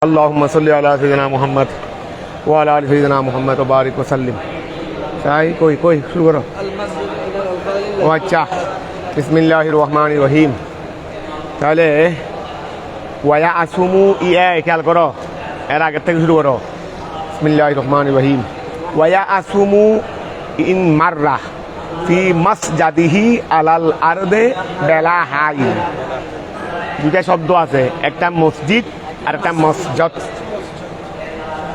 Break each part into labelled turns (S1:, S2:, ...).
S1: اللهم صل على سيدنا محمد وعلى آل سيدنا محمد وبارك وسلم। कोई शुरू करो। अच्छा, बिस्मिल्लाहिर रहमानिर रहीम। তাহলে ওয়া আসুমু ইয়া খেয়াল করো, এর আগে থেকে শুরু করো। বিসমিল্লাহির রহমানির রহিম। ওয়া আসুমু in মাররা fee মাসজাদিহি Alal আরদে Bela high. দুটা শব্দ আছে, একটা মসজিদ আর একটা মসজিদ।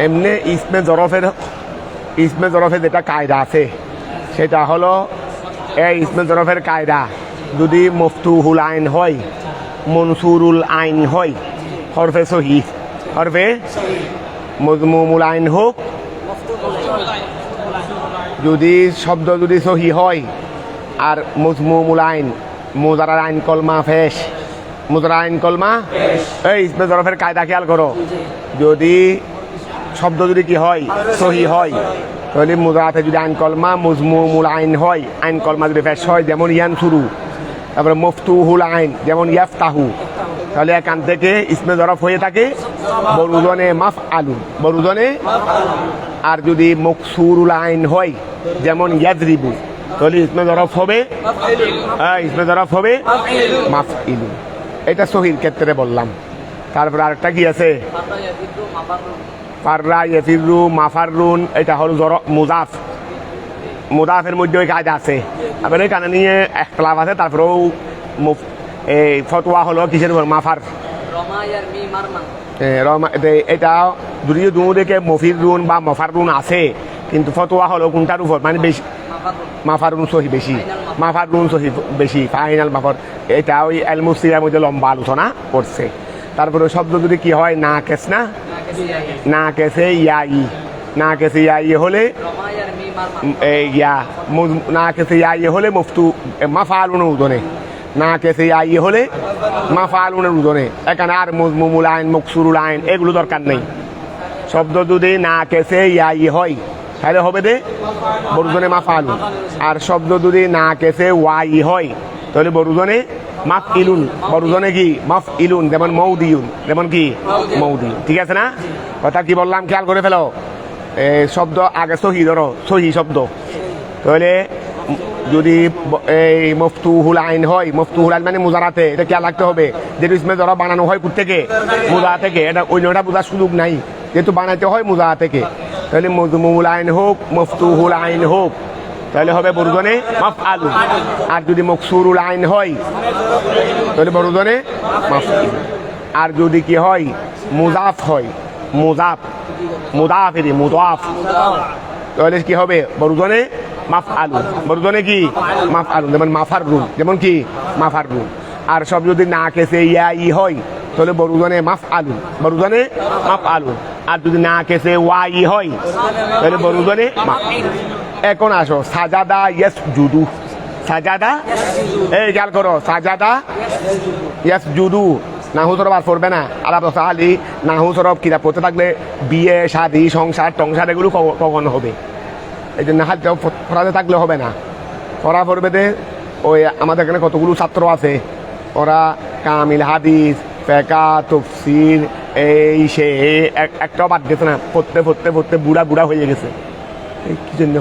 S1: এমনি ইসমে জরফের যেটা কায়দা আছে সেটা হলো এই ইসমে জরফের কায়দা যদি মফতুহুল আইন হয়, মনসুরুল আইন হয়, হরফে সহি, হরফে মজমুমুল আইন হোক, যদি শব্দ যদি সহি হয় আর মজমুমুল আইন মুজারার আইন কলমা ফেশ, মুজারার আইন কলমা এই ইসমে জরফের কায়দা খেয়াল করো। যদি শব্দ যদি কি হয় সহি হয় তাহলে মুজারাতে যদি আইন কলমা মজমুমুল আইন হয়, আইন কলমা যদি ফেশ হয় যেমন ইয়ান শুরু, তারপরে মফতুহুল আইন যেমন ইয়াফতাহু, তাহলে এখান থেকে ইসমে জরফ হয়ে থাকে বরুজনে মাফ আলু, বরুজনে। আর যদি মকসুরুল আইন হয় যেমন ইয়াজরিবু তাহলে ইসমে জরফ হবে মাফ ইলু। এটা সহির ক্ষেত্রে বললাম। তারপরে আরেকটা কি আছে, ফাররা ইয়াফিরু মাফাররুন, এটা হল মুজাফ, মুজাফের মধ্যে ওই কায়দা আছে। তারপরে এখানে নিয়ে একতলাফ আছে। তারপরেও এই ফতোয়া হলো কিসের উপর, মাফার। এটা যদি দুদিকে মফির রুন বা মফার রুন আছে, কিন্তু ফতোয়া হলো কোনটার উপর, মানে বেশি মাফার রুন সহি বেশি, মাফার রুন সহি বেশি, ফাইনাল মাফার। এটা ওই আল মুসিরার মধ্যে লম্বা আলোচনা করছে। তারপরে শব্দ যদি কি হয় না কেস, না কেসে ইয়াই, না কেসে ইয়াই হলে না কেসে ইয়াই হলে মফতু মাফালুনের উদনে, না কেসে ইয়াই হলে মাফালুনের উদনে। এখানে আর মজমুমুল আইন মকসুরুল আইন এগুলো দরকার নেই। শব্দ যদি না কেসে ইয়াই হয় তাহলে হবে দে বরুজনে মাফালু। আর শব্দ যদি না কেসে ওয়াই হয় তাহলে বরুজনে মাফ ইলুন, বরুজনে কি মাফ ইলুন, যেমন মৌদিউন, যেমন কি মৌদি। ঠিক আছে না? কথা কি বললাম খেয়াল করে ফেলো। শব্দ আগে সহি ধরো, সহি শব্দ। তাহলে যদি এই মফতুহুল আইন হয়, মফতুহুল আইন মানে মুজারাতে, এটা খেয়াল রাখতে হবে। যেহেতু ইসমে ধরো বানানো হয় থেকে মুজারা থেকে, এটা অন্যটা বোঝার সুযোগ নাই, যেহেতু বানাইতে হয় মুজারা থেকে। তাহলে মজমুমুল আইন হোক মফতুহুল আইন হোক তাহলে হবে বরুজনে মাফ আলু। আর যদি মকসুরুল আইন হয় তাহলে বরুজনে মাফ ইলু। আর যদি কি হয় মুজাফ হয়, মুদাফ তাহলে কি হবে বরুজনে মাফ আলু, বরুজনে কি মাফ আলু, যেমন মাফার রুন, যেমন কি মাফার রুন। আর সব যদি না কেসে ইয়াই হয় তাহলে বরুজনে মাফ আলু, বরুজনে মাফ আলু। আর যদি না কেসে ওয়াই হয় তাহলে বরুজনে মাফ। এখন আসো সাজাদা ইয়াসজুদু, সাজাদা এই খেয়াল করো, সাজাদা ইয়াসজুদু নাহু সরব আর পড়বে না। আলাপ আলী নাহু সরব কিতাব পড়তে থাকলে বিয়ে শাদী সংসার টংসার এগুলো কখনো হবে। এই জন্য হালটাও পড়াতে থাকলে হবে না, পড়া পড়বে দে। ওই আমাদের এখানে কতগুলো ছাত্র আছে, ওরা কামিল হাদিস ফেকা তফসির এই সে একটাও বাদ গেছে না, পড়তে বুড়া হয়ে গেছে। এই কি জন্য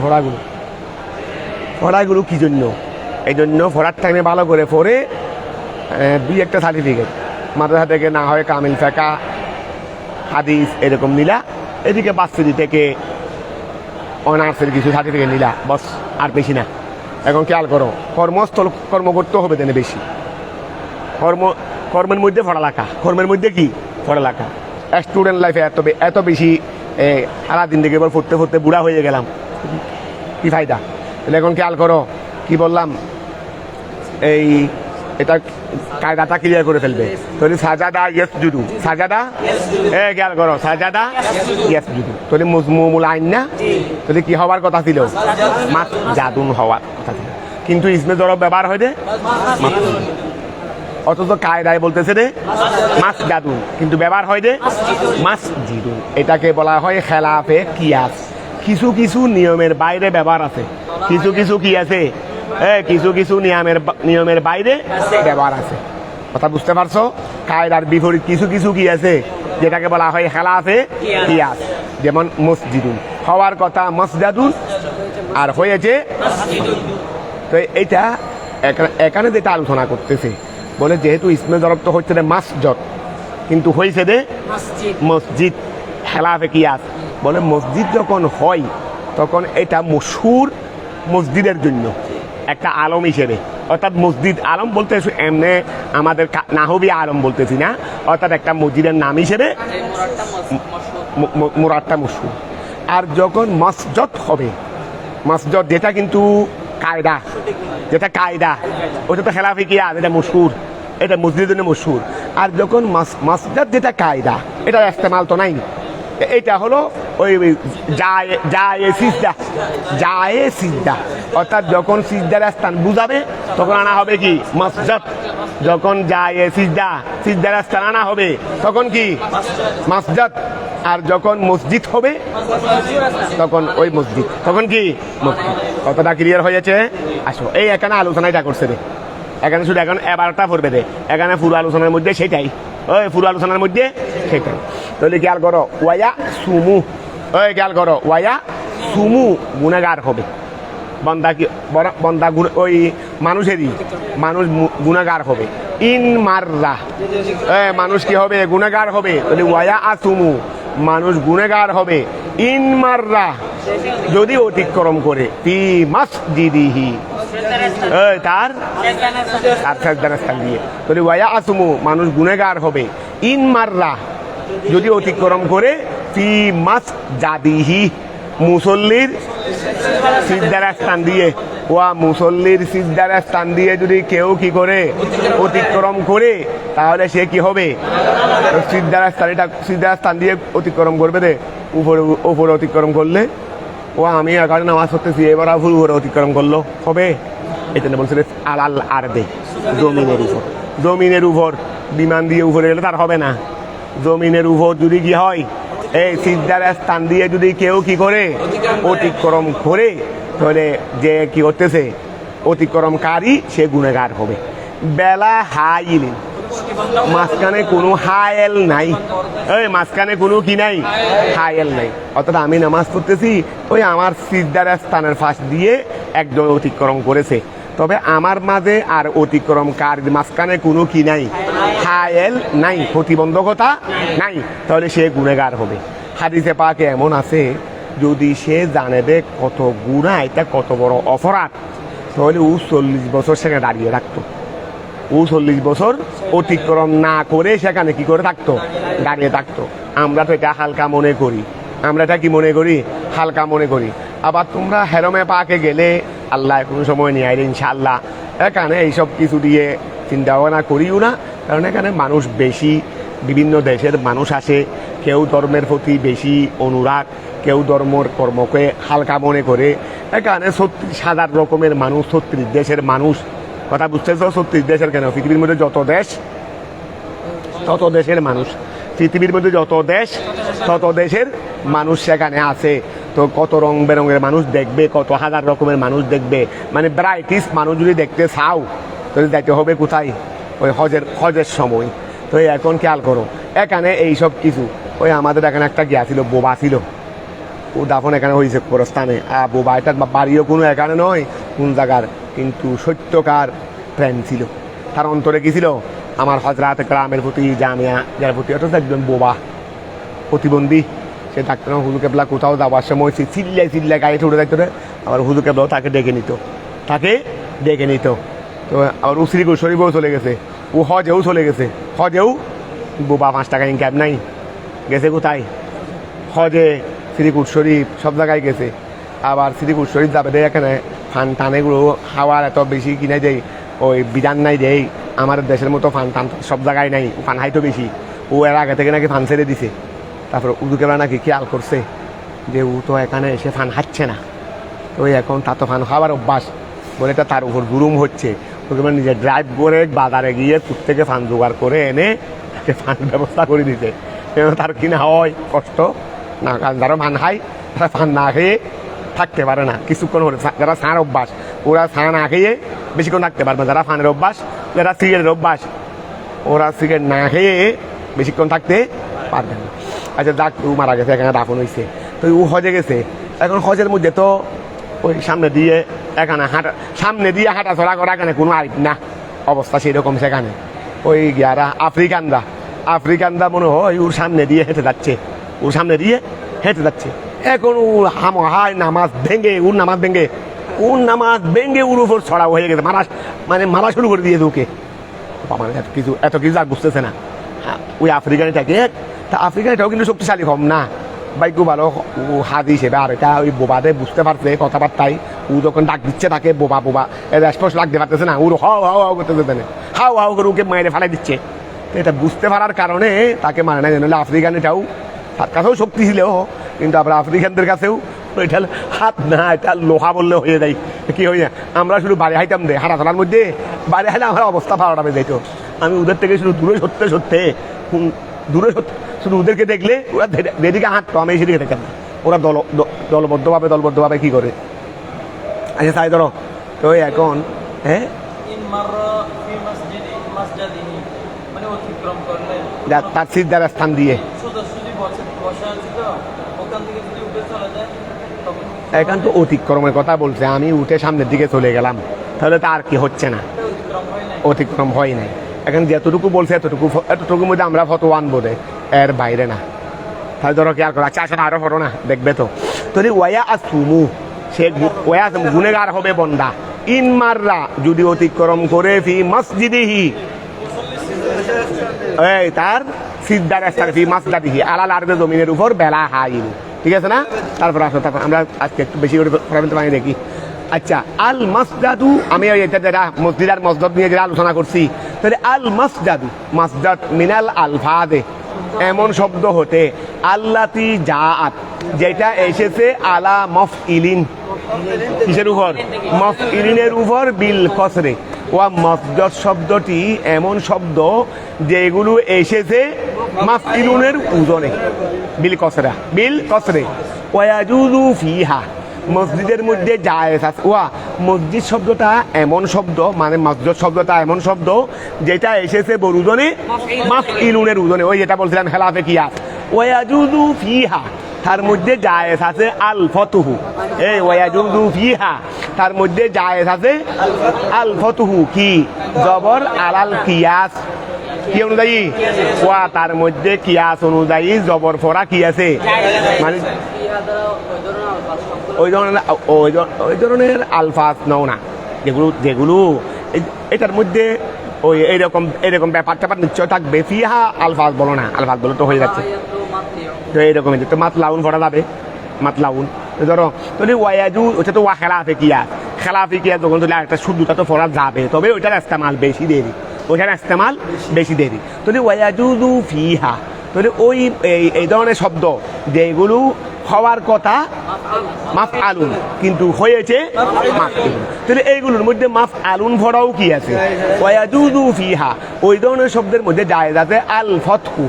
S1: পড়াগুলো কি জন্য? এই জন্য পড়ার টাইমে ভালো করে পড়ে দুই একটা সার্টিফিকেট মাদ্রাসা থেকে না হয় কামিল ফেকা হাদিস এরকম নিলা, এদিকে বাস্তুদি থেকে অনার্সের কিছু সার্টিফিকেট নিলা, বস আর বেশি না। এখন খেয়াল করো, কর্মস্থল কর্ম করতে হবে দেনে বেশি। কর্মের মধ্যে পড়ালেখা, কর্মের মধ্যে কি পড়ালেখা। স্টুডেন্ট লাইফে এত বেশি সারাদিন থেকে এবার পড়তে বুড়া হয়ে গেলাম, কি ফায়দা? তাহলে এখন খেয়াল করো কি বললাম, এই এটা কায়দাটা ক্লিয়ার করে ফেলবে। তাহলে সাজাদা ইয়াসজুদু, সাজাদা খেয়াল করো, সাজাদা ইয়াসজুদু তাহলে মজমুমুল আইন না? তাহলে কি হওয়ার কথা ছিল? মাস জাদুন হওয়ার কথা ছিল, কিন্তু ইসমে জরফ ব্যবহার হয় রে অথচ কায়দায় বলতেছে রে মাস জাদুন, কিন্তু ব্যবহার হয় রে মাস জিদুন। এটাকে বলা হয় খেলাফে কিয়াস। কিছু নিয়মের বাইরে ব্যবহার আছে, কিছু কি আছে, কিছু নিয়মের বাইরে ব্যবহার আছে। কথা বুঝতে পারছো? কায়দার বিপরীত কিছু কি আছে, যেটাকে বলা হয় খেলাফে কিয়াস। যেমন মসজিদুন হওয়ার কথা মসজাদুন আর হয়েছে। তো এইটা এখানে যেটা আলোচনা করতেছে বলে যেহেতু ইসমে জরব তো হচ্ছে মাসজদ কিন্তু হয়েছে দে মসজিদ খেলাফে কিয়াস। বলে মসজিদ যখন হয় তখন এটা মশহুর মসজিদের জন্য একটা আলম হিসেবে, অর্থাৎ মসজিদ আলম বলতে এমনি আমাদের নাহবি আলম বলতেছি না, অর্থাৎ একটা মসজিদের নাম হিসেবে মুরাদটা মশহুর। আর যখন মসজদ হবে, মসজদ যেটা কিন্তু কায়দা, যেটা কায়দা ওটা তো খেলাফি কিয়াস, এটা মশহুর, এটা মসজিদের জন্য মশহুর। আর যখন মসজিদ যেটা কায়দা এটা ইস্তেমাল তো নাই, এটা হলো ওই জায়ে সিজদা, অর্থাৎ যখন সিজদার স্থান বুঝাবে তখন আনা হবে কি মসজিদ। যখন জায়ে সিজদার স্থান আনা হবে তখন কি মসজিদ। আর যখন মসজিদ হবে তখন ওই মসজিদ, তখন কি মসজিদ। কতটা ক্লিয়ার হয়েছে? আসো এই এখানে আলোচনা এটা করছে রে, এখানে শুধু এখন এবারটা পড়বে রে, এখানে পুরো আলোচনার মধ্যে সেটাই, ওই পুরো আলোচনার মধ্যে সেটাই। তাহলে খেয়াল করো ওয়ায়া সুমু, ওই খেয়াল করো ওয়ায়া সুমু গুনাহগার হবে বন্দা, কি বন্দা ওই মানুষেরই মানুষ গুনাহগার হবে। ইন মাররা মানুষ কি হবে? গুনাহগার হবে। তাহলে ওয়ায়া আসুমু মানুষ গুনাহগার হবে। ইন মাররা যদি অতিক্রম করে, ফি মাসজিদিহি তার সাজদার স্থান দিয়ে। তাহলে ওয়ায়া আসুমু মানুষ গুনাহগার হবে। ইন মাররা যদি অতিক্রম করে, ফি মাসজাদিহি মুসল্লির সিজদার স্থান দিয়ে, ওয়া মুসল্লির সিজদার স্থান দিয়ে যদি কেউ কি করে অতিক্রম করে তাহলে সে কি হবে? সিজদার স্থান দিয়ে অতিক্রম করবে রে, উপরে অতিক্রম করলে ও আমি এখানে নামাজ পড়তেছি এবার উপরে অতিক্রম করলো হবে। এটা বলছে আলাল আরদে, জমিনের উপর, জমিনের উপর বিমান দিয়ে উপরে গেলে তার হবে না। জমিনের উপর যদি কি হয় এই সিজদার স্থান দিয়ে যদি কেউ কি করে অতিক্রম করে তাহলে যে কি করতেছে অতিক্রমকারী সে গুনাহগার হবে। বেলা হাইল মাঝখানে কোনো হায়েল নাই, ওই মাঝখানে কোনো কি নাই হায়েল নাই। অর্থাৎ আমি নামাজ পড়তেছি, ওই আমার সিজদার স্থানের ফাঁস দিয়ে একজন অতিক্রম করেছে, তবে আমার মাঝে আর অতিক্রমকার মাঝখানে কোনো কি নাই হায়েল নাই, প্রতিবন্ধকতা নাই, তাহলে সে গুনাহগার হবে। হাদিসে পাকে এমন আছে যদি সে জানে দে কত গুনাহ, এটা কত বড় অপরাধ, তাহলে ও 40 বছর সেখানে দাঁড়িয়ে থাকতো। ও 40 বছর অতিক্রম না করে সেখানে কি করে থাকতো? দাঁড়িয়ে থাকতো। আমরা তো এটা হালকা মনে করি, আমরা এটা কি মনে করি? হালকা মনে করি। আবার তোমরা হেরমে পাকে গেলে আল্লাহ কোনো সময় নিয়ে আইলে ইনশাআল্লাহ, এখানে এইসব কিছু দিয়ে চিন্তা ভাবনা করিও না, কারণ এখানে মানুষ বেশি, বিভিন্ন দেশের মানুষ আসে, কেউ ধর্মের প্রতি বেশি অনুরাগ, কেউ ধর্মের কর্মকে হালকা মনে করে। এখানে 36,000 রকমের মানুষ, 36 দেশের মানুষ, কথা বুঝতেছ? 36 দেশের কেন, পৃথিবীর মধ্যে যত দেশ তত দেশের মানুষ, পৃথিবীর মধ্যে যত দেশ তত দেশের মানুষ সেখানে আছে। তো কত রং বেরঙের মানুষ দেখবে, কত হাজার রকমের মানুষ দেখবে, মানে ভ্যারাইটিস মানুষ যদি দেখতে চাও তাহলে যাইতে হবে কোথায়? ওই হজের সময়। তো এখন খেয়াল করো এখানে এইসব কিছু, ওই আমাদের এখানে একটা গিয়া ছিল, বোবা ছিল, ও দাফন এখানে হয়েছে কবরস্থানে। বোবা এটা বাড়িও কোনো এখানে নয়, কোন জায়গার, কিন্তু সত্যকার প্রেম ছিল তার অন্তরে। কি ছিল? আমার হজরত গ্রামের প্রতি, জামিয়া যার প্রতি, অথচ একজন বোবা প্রতিবন্ধী, সে ডাক্তার হুজুর কেবলা কোথাও যাওয়ার সময় সে চিল্লাই গাড়ি উঠে যাইতো, আবার হুজুর কেবলাও তাকে ডেকে নিত। তো আবার উসরিকুল শরীফেও চলে গেছে, ও হজেও চলে গেছে, হজেও বোবা 5 টাকা ইনকাম নাই, গেছে কোথায়? হজে, শ্রীকুট শরীফ, সব জায়গায় গেছে। আবার শ্রীকুট শরীফ যাবে দেয় এখানে ফান টান এগুলো খাওয়ার এত বেশি কিনে দেয়, ওই বিধান নাই দেয় আমাদের দেশের মতো ফান টান সব জায়গায় নাই, ফান হাইতো বেশি। ও এর আগে থেকে নাকি ফান ছেড়ে দিছে। তারপর উদুকেরা নাকি খেয়াল করছে যে ও তো এখানে এসে ফান হাঁটছে না, তো এখন তার তো ফান খাওয়ার অভ্যাস, বলে এটা তার উপর জুলুম হচ্ছে। ওকে নিজে ড্রাইভ করে বাজারে গিয়ে কুট থেকে ফান জোগাড় করে এনে তাকে ফান ব্যবস্থা করে দিতে, তার কিনা হয় কষ্ট না। কারণ যারা ফান খায় তারা ফান না খেয়ে থাকতে পারে না কিছুক্ষণ হলে। যারা ছাঁর অভ্যাস ওরা ছাঁ না খেয়ে বেশিক্ষণ থাকতে পারবে, যারা ফানের অভ্যাস, যারা সিগারেটের অভ্যাস ওরা সিগারেট না খেয়ে বেশিক্ষণ থাকতে পারবেন না। আচ্ছা যাক, ও মারা গেছে, এখানে দাফন হয়েছে, তো ও হজে গেছে। এখন হজের মধ্যে তো ওই সামনে দিয়ে এখানে সামনে দিয়ে হাঁটাচলা করা এখানে কোনো আইব না, অবস্থা সেরকম। সেখানে ওই গিয়ারা আফ্রিকানরা মনে হয় ওর সামনে দিয়ে হেঁটে যাচ্ছে, ওর সামনে দিয়ে হেঁটে যাচ্ছে। এখন ও হায় নামাজ ভেঙে ওর উপর ছড়া হয়ে গেছে, মারা শুরু করে দিয়েছে ওকে। মানে এত কিছু আর বুঝতেছে না। ওই আফ্রিকানটাকে, তা আফ্রিকানটাও কিন্তু শক্তিশালী কম না, বাইকু ভালো ও হাত হিসেবে। আর এটা ওই বোবাতে বুঝতে পারছে কথাবার্তায়, ও যখন ডাক দিচ্ছে তাকে বোবা স্পষ্ট লাগতে পারতেছে না, ওর হাও করতেছে না, হাও করে ওকে মেরে ফেলাই দিচ্ছে। তো এটা বুঝতে পারার কারণে তাকে মানে না, জানলে আফ্রিকানটাও তার কাছেও শক্তি ছিল, কিন্তু আবার আফ্রিকানদের কাছেও এটা হাত না, এটা লোহা বললে হয়ে যায়। কি হয়ে যায়, আমরা শুধু বাড়ি হাইতাম দে হাঁটাচলার মধ্যে, বাড়ি হাইলে আমার অবস্থা ভালোটা হয়ে যাইতো। আমি ওদের থেকে শুধু দূরে সরতে শুধু ওদেরকে দেখলে ওরা যেদিকে হাঁটতো আমি সেদিকে দেখতাম না। ওরা দলবদ্ধভাবে কি করে। আচ্ছা তাই ধরো, তো এখন হ্যাঁ তার সিদ্ধার স্থান দিয়ে এখন তো অতিক্রমের কথা বলছে, আমি উঠে সামনের দিকে চলে গেলাম, তাহলে তো আর কি হচ্ছে না, অতিক্রম হয় নাই। এখন যতটুকু বলছে এতটুকুর মধ্যে আমরা ফটো আনবো রে, এর বাইরে না। তাহলে ধরো কি আর করো, আচ্ছা আসলে আরো ফটো না দেখবে তো। তাহলে ওয়া আসুমু, সে গুনেগার হবে বন্দা, ইন মাররা যদি অতিক্রম করে, ফি মসজিদিহি এই তার সিদ্ধার স্থান, ফি মাসজিদিহি আলাল আরদে জমিনের উপর বেলা হাইল, ঠিক আছে না। তারপর আসো, তারপর আমরা আজকে একটু বেশি করে মানে দেখি। আচ্ছা আল মাসজাদু, আমি এটা যারা মসজিদ আর মসজিদ নিয়ে যারা আলোচনা করছি, তাহলে আল মাসজাদু মাসজাদ মিনাল আলফাদে, এমন শব্দ হতে, আল্লাতি জাআত যেটা এসেছে আলা মফইলিন, কিসের উপর, মফইলিনের উপর, বিল কসরে। ওয়া মসজিদ শব্দটি এমন শব্দ যেগুলো এসেছে মাফইলুনের ওজনে, বিল কসরে। ওয়াজুজু ফিহা, মসজিদের মধ্যে জায়েজ আছে। ওয়া মসজিদ শব্দটা এমন শব্দ, মানে মসজিদ শব্দটা এমন শব্দ যেটা এসেছে বরুজনে মাফইলুনের ওজনে, ওই যেটা বলছিলাম খেলাফে কিয়াস। ওয়াজুজু ফিহা, তার মধ্যে জায়েজ আছে আল ফতুহু, এই ওয়াজুজু ফিহা তার মধ্যে জায়েজ আছে আল ফতুহু, কি জবর আলাল কিয়াস, কি অনুযায়ী, ওয়া তার মধ্যে কিয়াস অনুযায়ী জবর ফরা কি আছে, মানে ওই ধরনের আলফাজ নাও না, যেগুলো এটার মধ্যে ওই এরকম ব্যাপার ট্যাপার নিশ্চয় থাকবে। ফিহা আলফাজ বলো না, আলফাজ বলো তো হয়ে যাচ্ছে, তো এইরকম তো মাতলাউন পড়া যাবে, মাতলাউন ধরো। তাহলে ওয়াজু, ওটা তো ওয়া খেলাফে কিয়াস যখন তাহলে একটা শুদ্ধটা তো পড়া যাবে, তবে ওইটার ইস্তেমাল বেশি দেরি, তাহলে ওয়াজুজু ফিহা, তাহলে ওই এই ধরনের শব্দ যেগুলো হওয়ার কথা মাফআলুন কিন্তু হয়েছে মাফআলুন, তাহলে এইগুলোর মধ্যে মাফআলুন ভরাও কি আছে, ওয়াজুজু ফিহা, ওই ধরনের শব্দের মধ্যে জায়েজ আছে আল ফতহু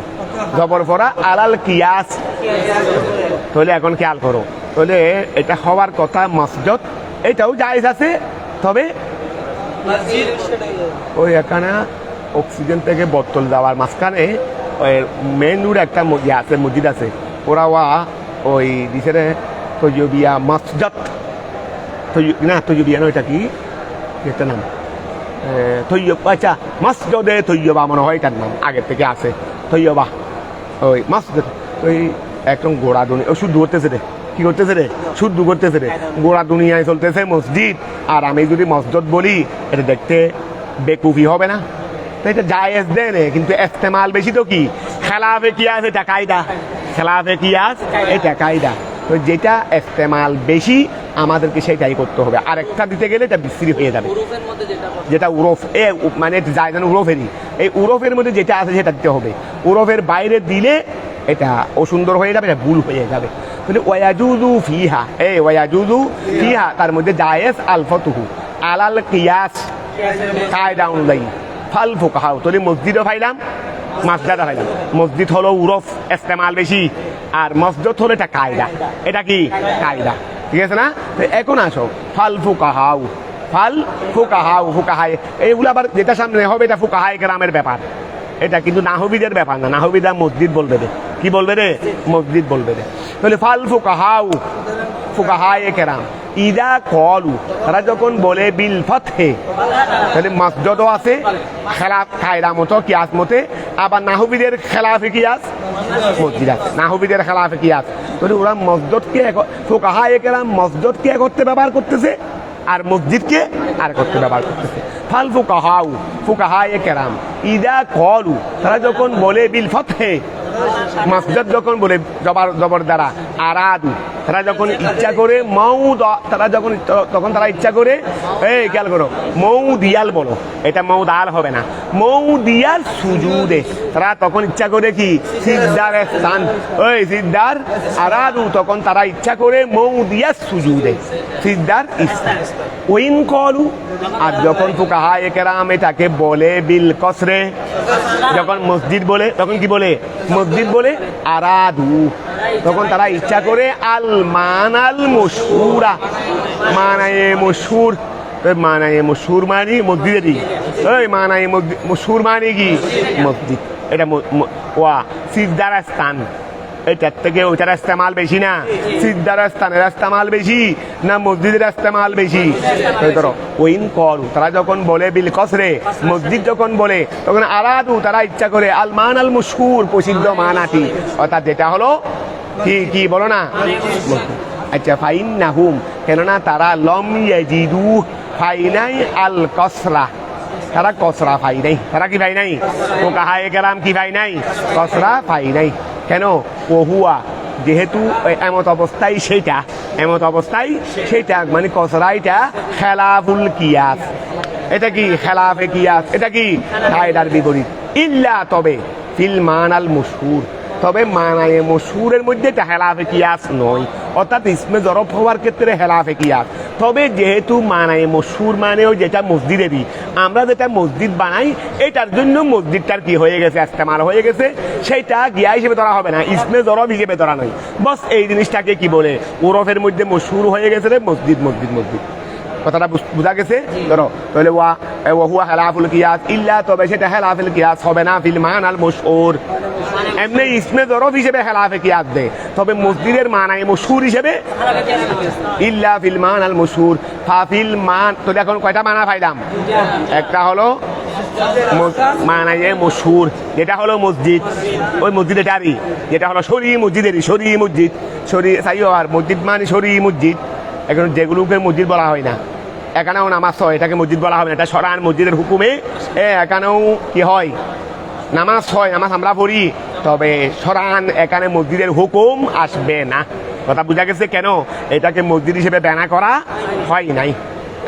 S1: জবর ভরা আলাল কিয়াস। তাহলে এখন খেয়াল করো, তাহলে এটা হওয়ার কথা মসজিদ, এটাও জায়েজ আছে, তবে ওই এখানে অক্সিজেন থেকে বোতল যাওয়ার মাঝখানে ওই মেন রোড একটা আছে, মসজিদ আছে, ওরা ওই দিছে তৈয়বিয়া মসজিদ, না তৈয়বিয়া নয়, এটা কি একটা নাম, তৈয়ব, আচ্ছা মসজিদে তৈয়বা মনে হয় এটার নাম, আগের থেকে আছে তৈয়বা, ওই মসজিদ। ওই একদম গোড়া দুনিয়া শুদ্ধ করতেছে রে, কি করতেছে রে, শুদ্ধ করতেছে রে, গোড়া দুনিয়ায় চলতেছে মসজিদ, আর আমি যদি মসজিদ বলি এটা দেখতে বেকুফি হবে না, তো এটা জায়েজ দেয় না, কিন্তু ইস্তেমাল বেশি। তো কি খেলাফে কিয়াস, এটা কায়দা, খেলাফে কিয়াস এটা কায়দা, তো যেটা ইস্তেমাল বেশি আমাদেরকে সেটাই করতে হবে, আরেকটা দিতে গেলে এটা বিস্তৃত হয়ে যাবে, যেটা উরফ মানে জায়গান উরফেরই, এই উরফের মধ্যে যেটা আছে সেটা দিতে হবে, উরফের বাইরে দিলে এটা অসুন্দর হয়ে যাবে, এটা ভুল হয়ে যাবে। তাহলে ওয়াজুজু ফিহা, ওয়াজুজু ফিহা তার মধ্যে জায়েজ আল ফতুহু আলাল কিয়াস, কায়দা অনুযায়ী, ফাল ফুকাহা। তাহলে মসজিদও পাইলাম, মাসজাদও পাইলাম। মসজিদ হলো উরফ ইস্তেমাল বেশি, আর মসজিদ হলো এটা কায়দা, এটা কি কায়দা, ঠিক আছে না। এখন আসো ফাল ফুকাহাই, এইগুলো আবার যেটা সামনে হবে এটা ফুকাহায়ে কেরামের ব্যাপার, এটা কিন্তু নাহবিদের ব্যাপার না, নাহবিদা মসজিদ বলবে রে। কি বলবে রে? মসজিদ বলবে রে। তাহলে ফাল ফুকাহাউ, ফুকাহায়ে কেরাম ইদা কলু, তারা যখন বলে বিল ফতহে, তাহলে মসজিদও আছে খেলাফ কায়দা মতো কিয়াস মতে, আবার নাহবিদের খেলাফে কিয়াস মসজিদ আছে, নাহবিদের খেলাফে কিয়াস। তাহলে ওরা মসজিদকে ফুকাহায়ে কেরাম মসজিদকে করতে ব্যবহার করতেছে আর মসজিদকে আর করতে ব্যবহার করতেছে। ফাল ফুকাহাউ, ফুকাহায়ে কেরাম ইদা কলু, তারা যখন বলে বিল ফতহে, মসজিদ যখন বলে জবর দ্বারা, আরাদু তারা যখন ইচ্ছা করে, তারা যখন তখন তারা ইচ্ছা করে, এই খেয়াল করো, মৌদিয়াল বলো, এটা মৌদাল হবে না, মৌদিয়াল সুজুদে, তারা তখন ইচ্ছা করে কি সিজদার স্থান, ওই সিজদার, আরাদু তখন তারা ইচ্ছা করে মৌদিয়াল সুজুদে, সিজদার স্থান। ওইন কলু, আর যখন ফুকাহায়ে কেরাম এটাকে বলে বিল কসরে, যখন মসজিদ বলে তখন কি বলে? মসজিদ বলে, আরাদু তখন তারা ইচ্ছা করে আল মানাল মশহুরা, মানায়ে মশহুর, মানায়ে মশহুর মানে মসজিদেরই, ওই মানায়ে মশহুর মানে কি মসজিদ, এটা ওয়া সিজদার স্থান, এটার থেকে ওইটার ইস্তেমাল বেশি না, সিজদার স্থানের ইস্তেমাল বেশি না মসজিদের ইস্তেমাল বেশি? ধরো ওইন কল, তারা যখন বলে বিল কসরে, মসজিদ যখন বলে তখন আরাদু তারা ইচ্ছা করে আল মান আল মশহুর, প্রসিদ্ধ মানাটি, অর্থাৎ যেটা হলো কি কি বলো না? আচ্ছা ফাইন নাহুম, কেননা তারা লম ইয়াজিদু ফাইনাই আল কসরা, তারা কসরা পাই নাই, তারা কি পাই নাই? ফুকাহায়ে কেরাম কি পাই নাই? কসরা পাই নাই। কেন? ওহুয়া, যেহেতু এমত অবস্থায় সেইটা, এমত অবস্থায় সেইটা মানে কসরাইটা খেলাফুল কিয়াস, এটা কি খেলাফে কিয়াস, এটা কি কায়দার বিপরীত। ইল্লা তবে ফিল মানাল মশহুর, তবে মানায়ে মশহুরের মধ্যে এটা খেলাফে কিয়াস নয়, অর্থাৎ ইসমে জরফ হওয়ার ক্ষেত্রে খেলাফে কিয়াস। তবে যেহেতু মানায়ে মশহুর মানেও যেটা মসজিদেরই, আমরা যেটা মসজিদ বানাই এটার জন্য মসজিদটার কি হয়ে গেছে, ইস্তেমাল হয়ে গেছে, সেইটা গিয়া হিসেবে ধরা হবে না, ইসমে জরফ হিসেবে ধরা নয়। বস এই জিনিসটাকে কি বলে? ওরফের মধ্যে মশহুর হয়ে গেছে রে মসজিদ, মসজিদ মসজিদ, কথাটা বুঝা গেছে? ধরো তাহলে ওয়া খেলাফুল কিয়াস, ইল্লা তবে সেটা খেলাফুল কিয়াস হবে না ফিল মানাল মশহুর, এমনি ইসমে জরফ হিসেবে খেলাফে কিয়াস দেয়, তবে মসজিদের মানায়ে মশহুর হিসেবে ইল্লা ফিল মানাল মশহুর, ফাফিল মান। তো এখন কয়টা মানা পাইলাম? একটা হলো মানায়ে মশহুর, যেটা হলো মসজিদ, ওই মসজিদ এটারই, যেটা হলো শরী মসজিদেরই, শরী মসজিদ, শরী সাইও, আর মসজিদ মানে শরী মসজিদ। এখন যেগুলোকে মসজিদ বলা হয় না, এখানেও নামাজ হয়, এটাকে মসজিদ বলা হবে না, এটা সরান মসজিদের হুকুমে এখানেও কি হয়? নামাজ হয়, নামাজ আমরা পড়ি, তবে সরান এখানে মসজিদের হুকুম আসবে না। কথা বুঝা গেছে? কেন? এটাকে মসজিদ হিসেবে ব্যানা করা হয় নাই,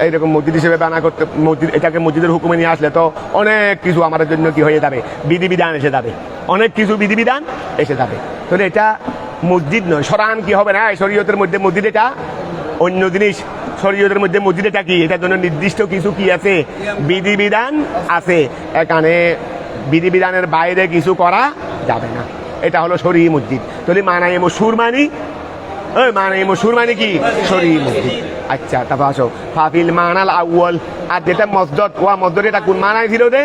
S1: এইরকম মসজিদ হিসেবে ব্যানা করতে, মসজিদ এটাকে মসজিদের হুকুমে নিয়ে আসলে তো অনেক কিছু আমাদের জন্য কি হয়ে যাবে, বিধিবিধান এসে যাবে, অনেক কিছু বিধিবিধান এসে যাবে। তাহলে এটা মসজিদ নয়, সরান কি হবে না, শরীয়তের মধ্যে মসজিদ এটা অন্য জিনিস, শরীয়তের মধ্যে মসজিদ এটা কি, এটার জন্য নির্দিষ্ট কিছু কি আছে, বিধিবিধান আছে, এখানে বিধিবিধানের বাইরে কিছু করা যাবে না, এটা হলো শরী মসজিদ। তাহলে মানায়ে মশহুর মানি, ওই মানায়ে মশহুর মানে কি? শরী মসজিদ। আচ্ছা তারপর আসো ফাফিল মানাল আউয়াল, আর যেটা মসজিদ, ওয়া মসজিদ এটা কোন মানায় ছিল রে?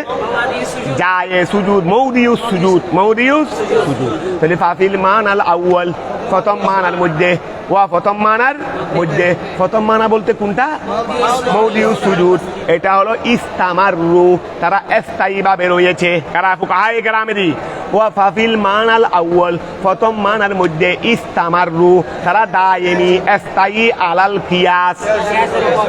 S1: জায়ে সুজুদ, মৌদিউস সুজুদ, মৌদিউস সুজুদ। তাহলে ফাফিল মানাল আউয়াল, প্রথম মানার মধ্যে, ওয়া প্রথম মানার মধ্যে, প্রথম মানা বলতে কোনটা? মৌদিউস সুজুদ, এটা হলো ইস্তামাররু, তারা স্থায়ীভাবে রয়েছে, কারা? ফুকাহায়ে কেরামেরই। ওয়া ফাফিল মানাল আউয়াল, প্রথম মানার মধ্যে ইস্তামাররু, তারা দায়েমি স্থায়ী আলাল কিয়াস,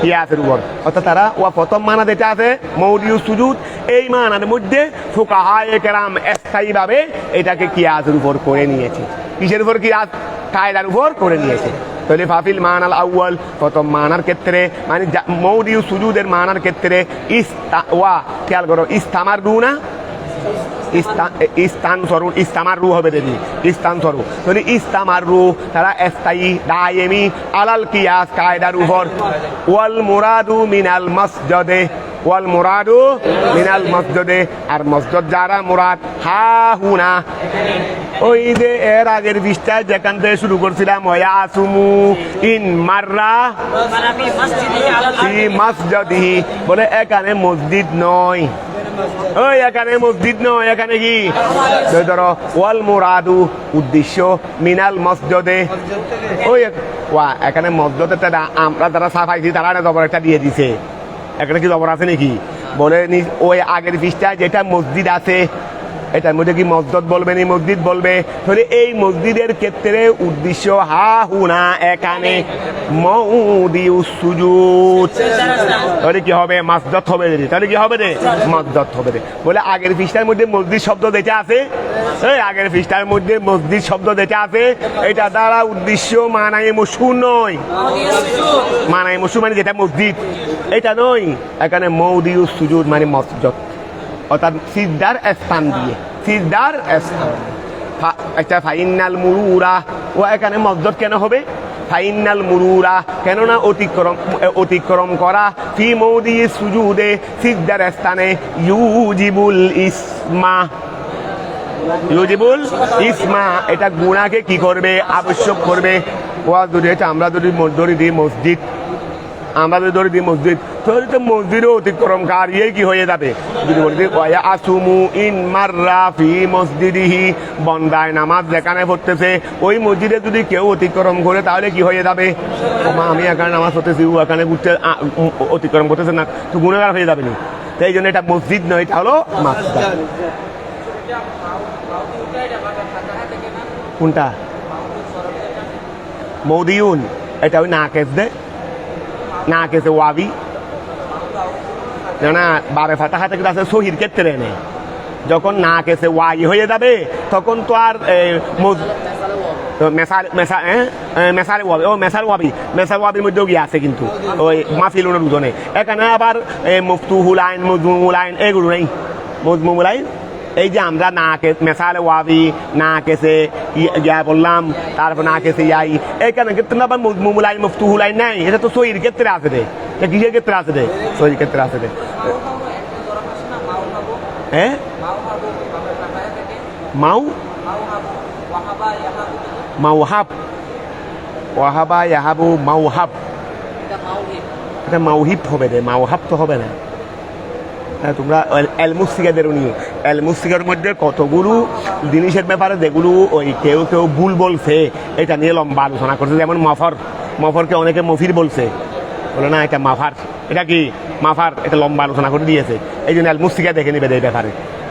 S1: কিয়াসের উপর, অর্থাৎ তারা ওয়া প্রথম মানা যেটা আছে মৌদিউস সুজুদ, এই মানার মধ্যে ফুকাহায়ে কেরাম স্থায়ীভাবে এটাকে কিয়াসের উপর করে নিয়েছে। কিসের উপর? কিয়াস, কায়দার উপর করে নিয়েছে। তাহলে ফাফিল মানাল আউয়াল, প্রথম মানার ক্ষেত্রে মানে মৌদিউস সুজুদের মানার ক্ষেত্রে ওয়া খেয়াল করো, ইস্তামাররু না, ইস্তান স্বরূপ, ইস্তামাররু হবে দেখি, ইস্তান স্বরূপ। তাহলে ইস্তামাররু তারা স্থায়ী দায়েমি আলাল কিয়াস, কায়দার উপর। ওয়াল মুরাদু মিনাল মসজিদে, ওয়াল মুরাদু মিনাল মসজিদে, আর মসজিদ যারা মুরাদ হা হুনা, ওই যে এর আগের পৃষ্ঠায় যেখান থেকে শুরু করছিলাম, ওয়াসুমু ইন মাররা ফি মসজিদিহি, বলে এখানে মসজিদ নয়, ওই এখানে মসজিদ নয়, এখানে কি ধরো ওয়াল মুরাদু উদ্দেশ্য মিনাল মসজিদে ওই এখানে মসজিদে আমরা যারা সাফাইছি তারা জবর একটা দিয়ে দিছে। এখানে কি জবর আছে নাকি? বলে ওই আগের পৃষ্ঠায় যেটা মসজিদ আছে এটার মধ্যে কি মসজিদ বলবে না মসজিদ বলবে? তাহলে এই মসজিদের ক্ষেত্রে উদ্দেশ্য হা হুনা এখানে মৌদিউস সুজুদ, তাহলে কি হবে? মসজিদ হবে রে। তাহলে কি হবে রে? মসজিদ হবে রে। বলে আগের পৃষ্ঠার মধ্যে মসজিদ শব্দ যেটা আছে, এই আগের পৃষ্ঠার মধ্যে মসজিদ শব্দ যেটা আছে এটা দ্বারা উদ্দেশ্য মানায় মশু নয়, মানায় মশু মানে যেটা মসজিদ এটা নয়। এখানে মৌদিউস সুজুদ মানে মসজিদ, অর্থাৎ সিজদার স্থান দিয়ে, সিজদার স্থান। একটা ফাইনাল মুরুরা, ও এখানে মসজিদ কেন হবে? ফাইনাল মুরুরা কেননা অতিক্রম করা ফি মৌদি সুজুদে সিজদার স্থানে ইউজিবুল ইসমা, ইউজিবুল ইসমা এটা গুনাহকে কি করবে? আবশ্যক করবে। ও যদি এটা আমরা যদি ধরে দিই মসজিদ, আমরা যদি ধরে দিই মসজিদ, তাহলে তো মসজিদও অতিক্রমকার ইয়ে কি হয়ে যাবে? যদি বলি আসুমু ইন মাররা ফি মসজিদিহি, বন্দায় নামাজ যেখানে পড়তেছে ওই মসজিদে যদি কেউ অতিক্রম করে তাহলে কি হয়ে যাবে? আমি এখানে নামাজ পড়তেছি, ও এখানে ঘুরতে অতিক্রম করতেছে না, তো গুনাহগার হয়ে যাবে না। তাই জন্য এটা মসজিদ নয়, এটা হলো মাসজিদ। কোনটা? মৌদিউন এটা ওই নাকেস দে, না কেসে ওয়াবি না বারে ফাতাহা থেকে আছে সহির ক্ষেত্রে নেই। যখন না কেসে ওয়াই হয়ে যাবে তখন তো আর মেসার ওয়াবির মধ্যেও গিয়ে আছে, কিন্তু ওই মাফিলুনের দুজনে। এখানে আবার মুফতুহুল আইন, মজমুমুল আইন এগুলো নেই। মজমুমুল আইন এই যে আমরা না মেসালে ওয়াবি না কেসে ইয়া বললাম, তারপর না কেসে ইয়াই, এখানে ক্ষেত্রে আবার মজমুমুল আইন মুফতুহুল আইন নাই। এটা তো সহির ক্ষেত্রে আছে রে, এটা কিসের ক্ষেত্রে আছে রে? সহির ক্ষেত্রে আছে রে। হ্যাঁ মাউ মাউহাব, ওয়াহাবা ইয়াহাবু মাউহাব, এটা মাউহিব হবে রে, মাউহাব তো হবে না। তোমরা এলমুসিকাদের নিয়ে এলমুসিকার মধ্যে কতগুলো জিনিসের ব্যাপারে যেগুলো ওই কেউ কেউ ভুল বলছে এটা নিয়ে লম্বা আলোচনা করছে। যেমন মফরকে অনেকে মফির বলছে, বলে না এটা মাফার, এটা কি মাফার, এটা লম্বা আলোচনা করে দিয়েছে। এই জন্য এলমুসিকা দেখে নিবে এই ব্যাপারে।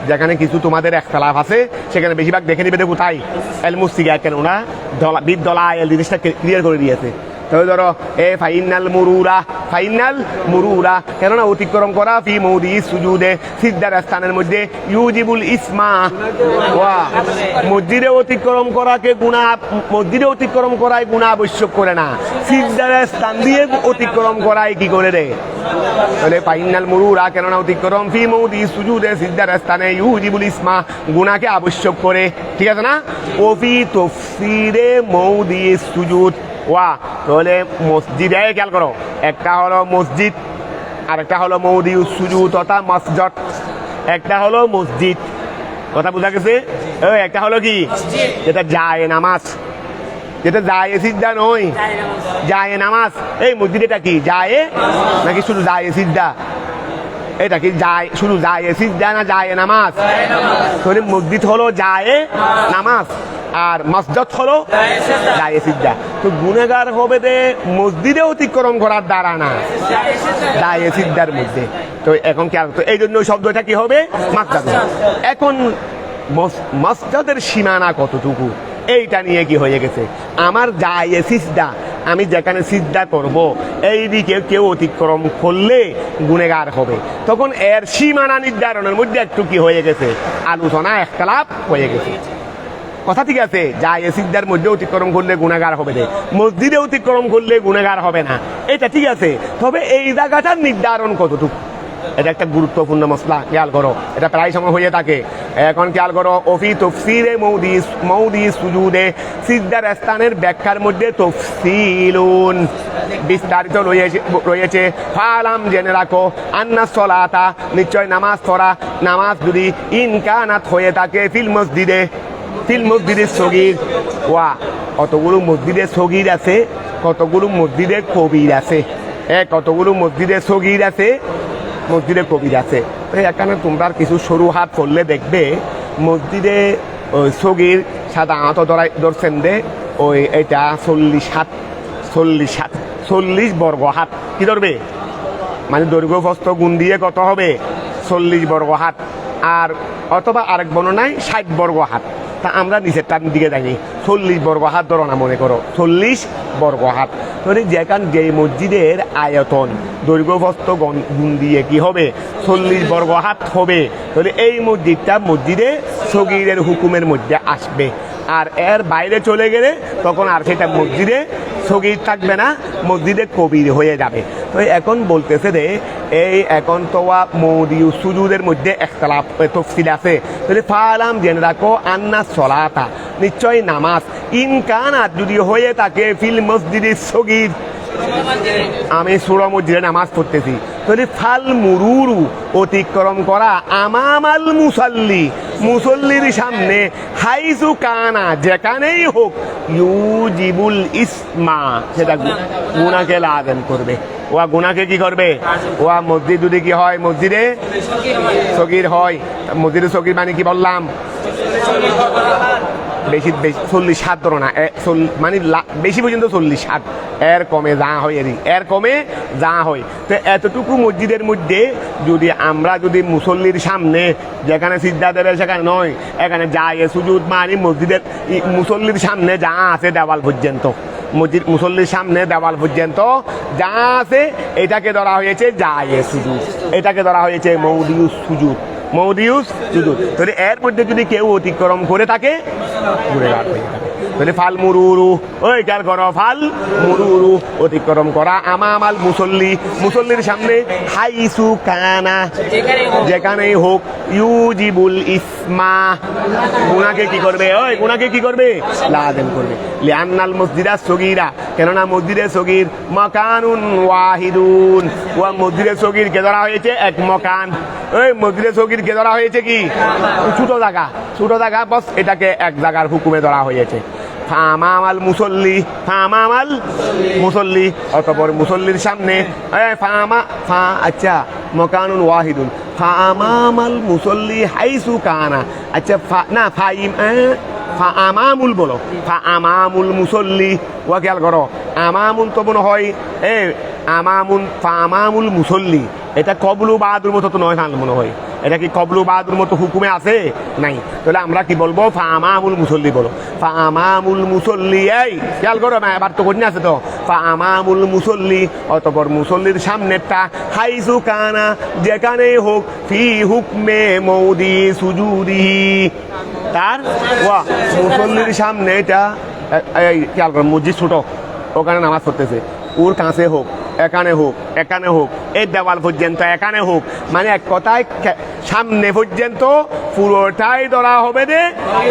S1: যেখানে কিছু তোমাদের একতলাফ আছে সেখানে বেশিরভাগ দেখে নিবে কোথায়? এলমুসিকা। কেন ওরা বিদ্যলা এল জিনিসটা ক্লিয়ার করে দিয়েছে। তবে ধরো ফাইনাল মুরুরা কেননা অতিক্রম করা ফি মৌদি সুজুদে সিজদার স্থানের মধ্যে ইউজিবুল ইসমা, মসজিদে অতিক্রম করাকে মসজিদে অতিক্রম করায় গুনাহ আবশ্যক করে না, সিজদার স্থান দিয়ে অতিক্রম করায় কি করে রে? তাহলে ফাইনাল মুরুরা কেননা অতিক্রম ফি মৌদি সুজুদে সিজদার স্থানে ইউজিবুল ইসমা গুনাহকে আবশ্যক করে, ঠিক আছে না? ওফি তাফসীরে মৌদি সুজুদ ওয়া, তাহলে মসজিদে খেয়াল করো, একটা হলো মসজিদ আর একটা হলো মৌদিউস সুজুদ তথা মসজিদ। একটা হলো মসজিদ, কথা বোঝা গেছে? একটা হলো কি যেটা যায় নামাজ, যেটা যায় সিজদা নয়, যায় নামাজ। এই মসজিদ এটা কি যায় নাকি শুধু যায় সিজদা? এটা কি যায় শুধু যায় সিজদা না যায় নামাজ? তাহলে মসজিদ হলো যায় নামাজ আর মসজিদ হলো যায় সিজদা। তো গুনাহগার হবে যে মসজিদে অতিক্রম করার দ্বারা না, যায় সিজদার মধ্যে। তো এখন কি এই জন্য শব্দটা কি হবে? মাসজিদ। এখন মসজিদের সীমানা কতটুকু এইটা নিয়ে কি হয়ে গেছে? আমার যায় সিজদা, আমি যেখানে সিজদা করব এই দিকে কেউ অতিক্রম করলে গুনাহগার হবে। তখন এর সীমানা নির্ধারণের মধ্যে একটু কি হয়ে গেছে? আলোচনা একতলাপ হয়ে গেছে। কথা ঠিক আছে? যায় সিজদার মধ্যে অতিক্রম করলে গুনাহগার হবে না, মসজিদে অতিক্রম করলে গুনাহগার হবে না, এটা ঠিক আছে। তবে এই জায়গাটার নির্ধারণ কতটুকু এটা একটা গুরুত্বপূর্ণ মসলা, খেয়াল করো। এটা প্রায় সময় হয়ে থাকে। এখন খেয়াল করো, ওফি তাফসীরে মৌদি সুজুদে সিজদার স্থানের ব্যাখ্যার মধ্যে তাফসীলুন বিস্তারিত রয়েছে। ফালাম জেনে রাখো আন্না সলাতা নিশ্চয় নামাজ পড়া, নামাজ যদি ইনকানাত হয়ে থাকে ফিল মসজিদে সগীর ওয়া, কতগুলো মসজিদে সগীর আছে, কতগুলো মসজিদে কবির আছে। কতগুলো মসজিদে সগীর আছে, মসজিদে কবির আছে। এখানে তোমরা কিছু সরু হাত করলে দেখবে মসজিদে ওই সগির সাধারণত ধরছেন দে ওই এটা 40 বর্গ হাত কি ধরবে মানে দৈর্ঘ্য প্রস্থ গুণ দিয়ে কত হবে 40 বর্গ হাত আর অথবা আরেক বর্ণনায় 60 বর্গ হাত তা আমরা নিচের টান দিকে যাইনি 40 বর্গ হাত ধরো না মনে করো 40 বর্গ হাত মানে যে মসজিদের আয়তন দৈর্ঘ্য প্রস্থ গুণ দিয়ে কি হবে 40 বর্গ হাত হবে তাহলে এই মসজিদে সগীরের হুকুমের মধ্যে আসবে আর এর বাইরে চলে গেলে তখন আর সেটা মসজিদে সগীর থাকবে না মসজিদে কবির হয়ে যাবে তো এখন বলতেছে যে এই এখন তো মৌদিউ সুজুদের মধ্যে ইখতিলাফ তাফসীল আছে তাহলে ফালাম জেনে রাখো আন্না সলাতা নিশ্চয় নামাজ ইনকানাত যদি হয়ে থাকে ফিল মসজিদে সগীর আমি সূরা মসজিদে নামাজ পড়তেছি তাহলে ফাল মুরুরু অতিক্রম করা আমামাল মুসল্লির সামনে হাইসু কানা যেখানেই হোক ইউজিবুল ইসমা সেটা গুনাহকে লাযিম করবে ওয়া গুনাহকে কি করবে ওয়া মসজিদ যদি কি হয় মসজিদে সগীর হয় মসজিদে সগীর মানে কি বললাম বেশি 40 হাত ধরো না মানে বেশি পর্যন্ত 40 হাত এর কমে যা হয় তো এতটুকু মসজিদের মধ্যে যদি আমরা যদি মুসল্লির সামনে যেখানে সিজদা দেবে সেখানে নয় এখানে যায় সুজুদ মানে মসজিদের মুসল্লির সামনে যা আছে দেওয়াল পর্যন্ত মুসল্লির সামনে দেওয়াল পর্যন্ত যা আছে এটাকে ধরা হয়েছে যায় সুজুদ এটাকে ধরা হয়েছে মৌদিউস সুজুদ তাহলে এর মধ্যে যদি কেউ অতিক্রম করে থাকে গুনাহগার হয়ে যাবে তাহলে ফাল মুরুরু ওই খেয়াল করো ফাল মুরুরু অতিক্রম করা আমামাল মুসল্লির সামনে হাইসু কানা যেখানেই হোক ইউজিবুল ইসমা গুনাহকে কি করবে লাযিম করবে লিআন্নাল মসজিদা সগীরা কেননা মসজিদে সগীর মাকানুন ওয়াহিদুন ওয়া মসজিদে সগীর কে ধরা হয়েছে এক মকান ওই মসজিদে সগীর কে ধরা হয়েছে কি ছোট জায়গা বস এটাকে এক জায়গার হুকুমে ধরা হয়েছে ফামামাল মুসল্লি অতঃপর মুসল্লির সামনে আচ্ছা মকানুন ওয়াহিদুন ফামামাল মুসল্লি হাইসু কানা আচ্ছা আমামুল বলো আমামুল মুসল্লি ওয়া খেয়াল করো আমামুল তো মনে হয় আমামুল মুসল্লি এটা কবলু বাহাদুর মতো তো নয় মনে হয় এটা কি কবলু বাহাদুর মতো হুকুমে আছে নাই তাহলে আমরা কি বলবো ফামামুল মুসল্লি বলো ফামামুল মুসল্লি এই খেয়াল করো না এবার তো কঠিন আছে তো ফামামুল মুসল্লি অতঃপর মুসল্লির সামনেরটা হাইসু কানা যেখানেই হোক ফি হুকমে মৌদি সুজুদি তার ওয়া মুসল্লির সামনে এটা খেয়াল করো মসজিদ ছোট ওখানে নামাজ পড়তেছে ওর কাছে হোক এখানে হোক এই দেওয়াল পর্যন্ত এখানে হোক মানে এক কথায় সামনে পর্যন্ত পুরোটাই ধরা হবে যে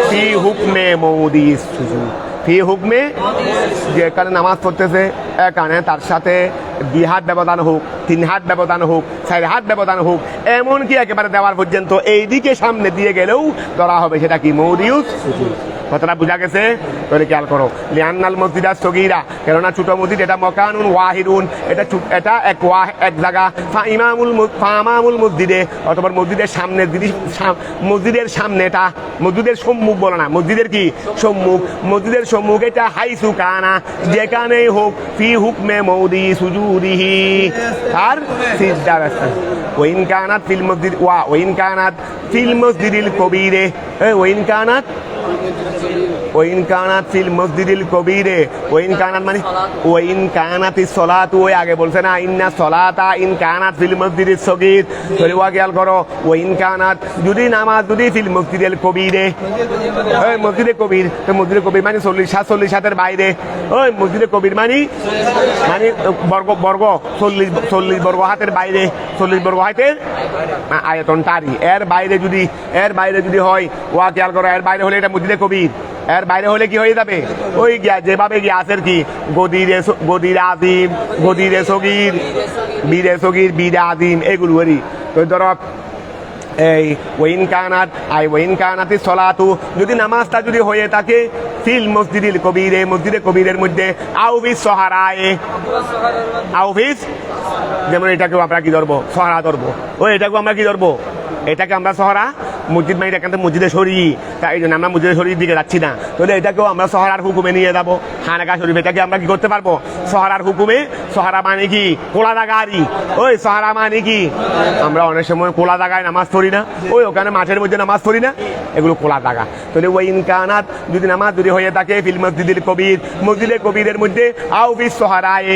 S1: ফি হুকমে মৌদি সুজুদ ফি হুকমে যেখানে নামাজ পড়তেছে এখানে তার সাথে 2 হাত ব্যবধান হোক 3 হাত ব্যবধান হোক 4 হাত ব্যবধান হোক এমনকি একেবারে দেওয়ার পর্যন্ত এইদিকে সামনে দিয়ে গেলেও ধরা হবে সেটা কি মৌদিউস সুজুদ কথাটা বোঝা গেছে তাহলে খেয়াল করো লিআন্নাল মসজিদা সগীরা কেননা ছোট মসজিদ এটা মকানুন ওয়াহিদুন এটা এক জায়গা ফামামুল মসজিদে অথবা মসজিদের সামনে মসজিদের সামনেটা মসজিদের সম্মুখ বলো না মসজিদের কি মসজিদের সম্মুখ এটা হাইসু কানা যেখানেই হোক ফি হুকমে মৌদি সুজুদিহি আর সিজদা ব্যবস্থা ওয়াইন কানাত ফিল মসজিদিল কবীরে ওয়াইন কানাত ফিল মসজিদিল কবীরে ওয়াইন কানাত মানে ওয়াইন কানাতিস সালাতু ওই আগে বলছে না ইন্না সলাতা ইন কানাত ফিল মসজিদিস সগীর তাহলে ওয়া খেয়াল করো ওয়াইন কানাত যদি নামাজ যদি ফিল মসজিদিল কবীরে ওই মসজিদে কবীর তো মসজিদে কবীর মানে 40 হাতের বাইরে ওই মসজিদে কবীর মানে বর্গ 40 বর্গ হাতের বাইরে 40 বর্গ হাতের আয়তনটারি এর বাইরে যদি হয় ওয়া খেয়াল করো এর বাইরে হলে এটা মসজিদে কবীর এর বাইরে হলে কি হয়ে যাবে ওই যেভাবে গ্যাসের কি গদির আদিম গদিরে সগীর বীরে আদিম এগুলোরই তো ধরো এই ওয়াইন কানাতিস সালাতু যদি নামাজটা যদি হয়ে থাকে ফিল মসজিদিল কবীরে মসজিদে কবীরের মধ্যে আউফিস সহারায়ে আউফিস যেমন এটাকেও আমরা কি ধরবো সহারা ধরবো এটাকেও আমরা কি ধরবো এটাকে আমরা সহরা মসজিদ মানে এখান থেকে মসজিদে সরি, তাই এই জন্য আমরা মসজিদে শরীর দিকে যাচ্ছি না। তাহলে এটাকেও আমরা সহরার হুকুমে নিয়ে যাবো। খানকা শরীফ এটাকে আমরা কি করতে পারবো সহরার হুকুমে? সহরা মানে কি কোলা জায়গারই, ওই সহরা মানে কি আমরা অনেক সময় কোলা জায়গায় নামাজ পড়ি না, ওই ওখানে মাঠের মধ্যে নামাজ পড়ি না, এগুলো কোলা জায়গা। তাহলে ওই ইনকানাত যদি নামাজ যদি হয়ে থাকে ফিল মসজিদুল কবির, মসজিদে কবিরের মধ্যে আও ফিস সহরায়ে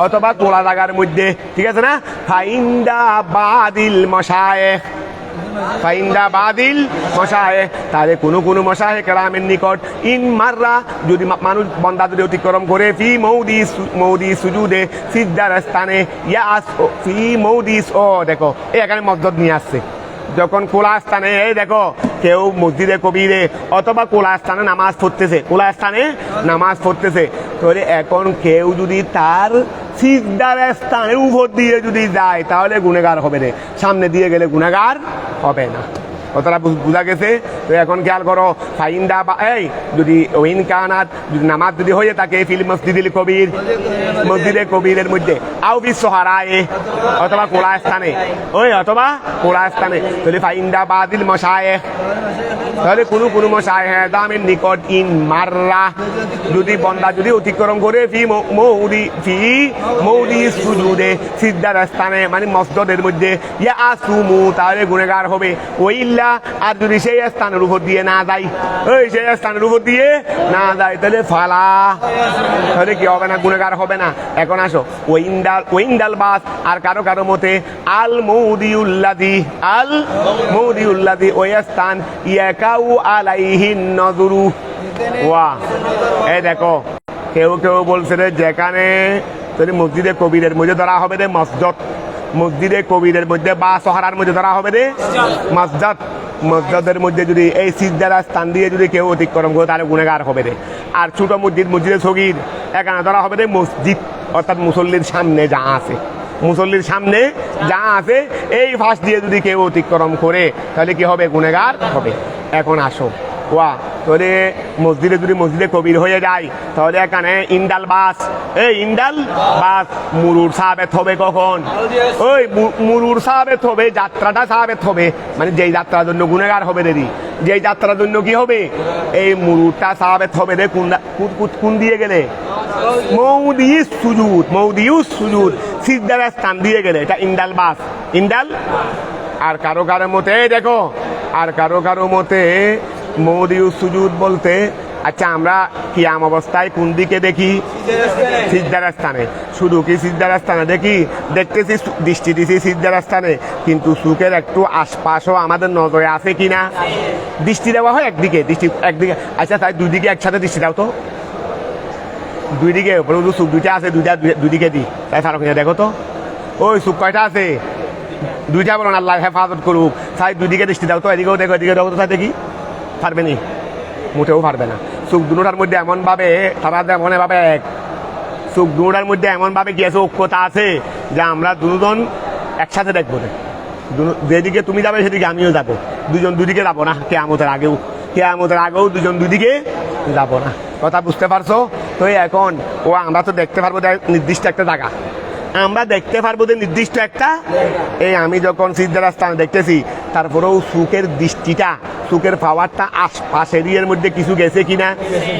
S1: অথবা কোলা জায়গার মধ্যে, ঠিক আছে না? ফাইন্দা বাদিল মশায়েখ, ফাইন্দা বাদিল মশায়েখ, তাহলে কোনো মশায়েখ কেরামের নিকট ইন মাররা যদি মানুষ বন্দা যদি অতিক্রম করে ফি মৌদি সুজুদে সিজদার স্থানে ইয়াস ফি মৌদিস, ও দেখো এখানে মসজিদ নিয়ে আসছে, যখন কোলা স্থানে এই দেখো কেউ মসজিদে কবিরে অথবা কোলা স্থানে নামাজ পড়তেছে, কোলা স্থানে নামাজ পড়তেছে, তাহলে এখন কেউ যদি তার সিজদার স্থানের উপর দিয়ে যদি যায় তাহলে গুনেগার হবে রে, সামনে দিয়ে গেলে গুনেগার হবে না। কথাটা বুঝা গেছে? তো এখন খেয়াল করো, ফাইন্দা বা এই যদি ওইন কানাত যদি নামাজ যদি হয়ে থাকে ফিল মসজিদুল কবির, মসজিদে কবিরের মধ্যে আও ফিস সহরায়ে অথবা কোলা স্থানে, ওই অথবা কোলা স্থানে, তাহলে ফাইন্দা বাদিল মশায়েখ, তাহলে কোনো মশায়েখ দামের নিকট ইন মাররা যদি বন্দা যদি অতিক্রম করে ফি মৌদি সুজুদে সিজদার স্থানে মানে মসজিদের মধ্যে ইয়া আসুমু, তাহলে গুনেগার হবে। ওইল্লা আর যদি সেই স্থানের উপর দিয়ে না যায়, ওই সেই স্থানের উপর দিয়ে না যায় তাহলে ফালা, তাহলে কি হবে না? গুনেগার হবে না। এখন আসো ওইন্দাল বাস আর কারো মতে আল মৌদিউল্লাদি ওই স্থান ইয়াকাউ আলাইহিন নজরু, ওয়া এই দেখো কেউ বলছে রে যেখানে তাহলে মসজিদে কবিরের মধ্যে ধরা হবে রে মসজিদে কবিরের মধ্যে বা সহারার মধ্যে ধরা হবে রে মসজিদের মধ্যে যদি এই সিজদার স্থান দিয়ে যদি কেউ অতিক্রম করে তাহলে গুনেগার হবে রে। আর ছোট মসজিদে সগীর এখানে ধরা হবে রে মসজিদ, অর্থাৎ মুসল্লির সামনে যা আছে, মুসল্লির সামনে যা আছে এই ফাঁস দিয়ে যদি কেউ অতিক্রম করে তাহলে কি হবে? গুনেগার হবে। এখন আসো ওয়া তাহলে মসজিদে কবির হয়ে যায় তাহলে এখানে ইন্দাল বাস মুরুর সাবেত হবে কখন? ওই মুরুর সাবেত হবে, যাত্রাটা সাবেত হবে, মানে যেই যাত্রার জন্য গুনেগার হবে রে, যেই যাত্রার জন্য কি হবে? এই মুরুরটা সাবেত হবে রে কোন দিয়ে গেলে? মৌদিউস সুজুদ সিজদার স্থান দিয়ে গেলে, এটা ইন্দাল বাস ইন্দাল। আর কারো মতে দেখো, আর কারো মতে মৌদিউস সুজুদ বলতে, আচ্ছা আমরা কিয়াম অবস্থায় কোন দিকে দেখি? সিজদার স্থানে। শুধু কি সিজদার স্থানে দেখতেছি দৃষ্টি দিছি সিজদার স্থানে, কিন্তু চোখের একটু আশপাশও আমাদের নজরে আছে কিনা? দৃষ্টি দেওয়া হয় একদিকে। আচ্ছা তাই দুই দিকে একসাথে দৃষ্টি দাও তো, দুই দিকে চোখ দুইটা আছে, দুই দিকে দিই, তাই ফারুক দেখো তো ওই চোখ কয়টা আছে? দুইটা বলো না, আল্লাহ হেফাজত করুক। তাই দুই দিকে দৃষ্টি দাও তো, এদিকেও দেখো এদিকে দেখো তো, তাই দেখি পারবে নি? মোটেও পারবে না। চোখ দুটার মধ্যে এমন ভাবে তারা মনে ভাবে এক, চোখ দুটার মধ্যে এমন ভাবে কি আছে, ঐক্যতা আছে যে আমরা দুজন একসাথে দেখবো না, যেদিকে তুমি যাবে সেদিকে আমিও যাবো, দুজন দুদিকে যাবো না। কেয়ামতের আগেও দুজন দুদিকে যাবো না। কথা বুঝতে পারছো? তো এখন আমরা তো দেখতে পারবো নির্দিষ্ট একটা জায়গা, আমরা দেখতে পারবো যে নির্দিষ্ট একটা, এই আমি যখন সিজদার স্থানে দেখতেছি তারপরেও চোখের দৃষ্টিটা, চোখের পাওয়ারটা আশপাশ এরিয়ার মধ্যে কিছু গেছে কিনা,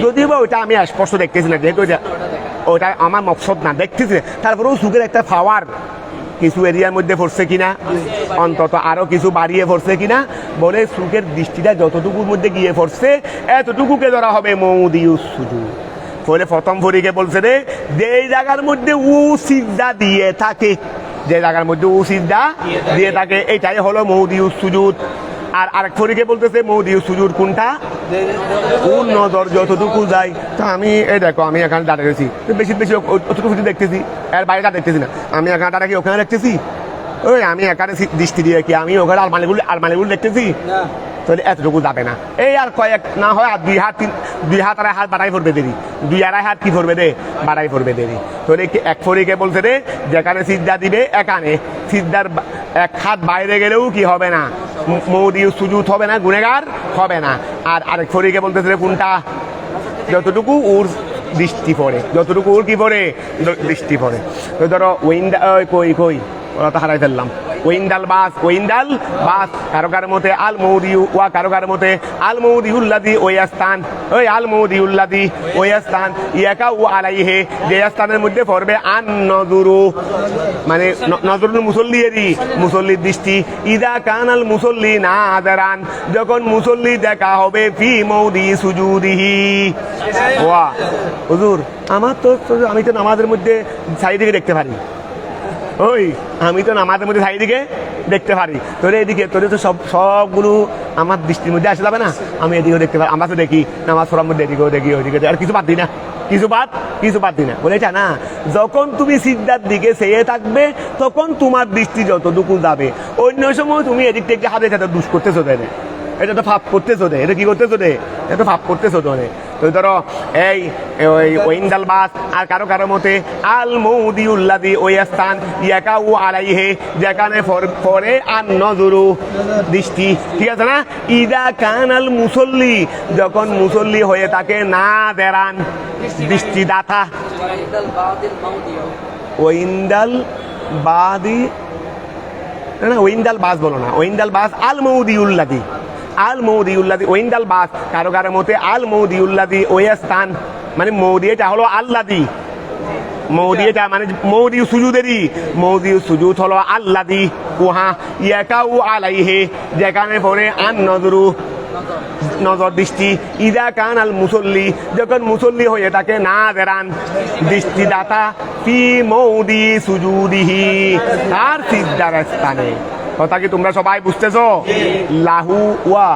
S1: যদিও বা ওইটা আমি স্পষ্ট দেখতেছি না, যেহেতু ওইটা আমার মকসদ না, দেখতেছি তারপরেও চোখের একটা পাওয়ার কিছু এরিয়ার মধ্যে পড়ছে কিনা, অন্তত আরো কিছু বাড়িয়ে পড়ছে কিনা, বলে চোখের দৃষ্টিটা যতটুকুর মধ্যে গিয়ে পড়ছে এতটুকুকে ধরা হবে মৌদিউস সুজুদ। বলে প্রথম ফরিকে বলছে রে, যেই জায়গার মধ্যে সিজদা দিয়ে থাকে, যে জায়গার মধ্যে সিজদা দিয়ে থাকে এটাই হলো মৌদিউস সুজুদ। আর আরেক ফরিকে বলতেছে মৌদিউস সুজুদ কোনটা? কোন নজর যতটুকু যায়। তা আমি এই দেখো আমি এখানে দাঁড়িয়েছি, বেশি অতটুকু দেখতেছি, এর বাইরেটা দেখতেছি না, আমি এখানে দাঁড়া কি ওখানে দেখতেছি? ওই আমি এখানে দৃষ্টি দিয়ে কি আমি ওখানে আলমারিগুলো দেখতেছি? তাহলে এতটুকু যাবে না। এই আর কয়েক না হয় আর দুই হাত আড়াই হাত বাড়াই পড়বে দেরি, দুই আড়াই হাত কি পড়বে বাড়াই পড়বে দেরি। তাহলে এক ফরিকে বলছে রে, যেখানে সিজদা দিবে এখানে সিজদার এক হাত বাইরে গেলেও কি হবে না? মৌদিউস সুজুদ হবে না, গুনেগার হবে না। আর আরেক ফরিকে বলতেছে কোনটা? যতটুকু ওর দৃষ্টি পড়ে, যতটুকু ওর কি পড়ে? দৃষ্টি পড়ে। তো ধরো কই ওরা তো হারাই ফেললাম। ওইন্দাল বাস কারো কারো মতে আল মৌদিউ ওয়া কারো কারো মতে আল মৌদিউল্লাদি ওই স্থান, ওই আল মৌদিউল্লাদি ওই স্থান ইয়াকা ও আলাইহে যে স্থানের মধ্যে পড়বে আন নজরু মানে নজরুল মুসল্লির দৃষ্টি ইদা কানাল মুসল্লি না আদারান যখন মুসল্লি দেখা হবে ফি মৌদি সুজুদিহি। ওয়া হুজুর আমার তো আমি তো নামাজের মধ্যে সাইদিকে দেখতে পারি, ওই আমি তো নামাজের মধ্যে সাইদিকে দেখতে পারি, তোর এদিকে তোর তো সবগুলো আমার দৃষ্টির মধ্যে আসে যাবে না, আমি এদিকেও দেখতে পারি, আমরা তো দেখি নামাজ পড়ার মধ্যে এদিকেও দেখি ওইদিকে আর কিছু বাদ দিই না, কিছু বাদ দিই না বলে এটা না। যখন তুমি সিজদার দিকে চেয়ে থাকবে তখন তোমার দৃষ্টি যতটুকু যাবে, অন্য সময় তুমি এদিক থেকে হাতে হাতে দুষ করতেছো দেয়, এটা তো ফাপ করতেছো দে, এটা কি করতেছো দে, এটা তো ফাপ করতেছো তো। তো ধরো এই ওইন্দাল বাস আর কারো কারো মতে আল মৌদিউল্লাদি ওই স্থান ইয়াকা ও আলাইহে যেখানে পরে আর নজরু দৃষ্টি, ঠিক আছে না। ইদা কানাল মুসল্লি যখন মুসল্লি হয়ে থাকে না দেরান দৃষ্টিদাতা, ওইন্দাল বাদি না ওইন্দাল বাস বলো না, ওইন্দাল বাস আল মৌদিউল্লাদি ওইন্দাল বাস কারো কারো মতে আল মৌদিউল্লাদি ওই স্থান মানে মৌদি এটা হলো আল্লাদি, মৌদি এটা মানে মৌদি সুজুদেরই, মৌদি সুজুদ হলো আল্লাদি উহা ইয়াকা ও আলাইহে যেখানে পড়ে আন নজরু নজর দৃষ্টি ইদা কান আল মুসল্লি যখন মুসল্লি হয়ে থাকে না দেরান দৃষ্টিদাতা ফি মৌদি সুজুদিহি তার সিজদার স্থানে। কথা কি তোমরা সবাই বুঝতেছো? লাহু ওয়া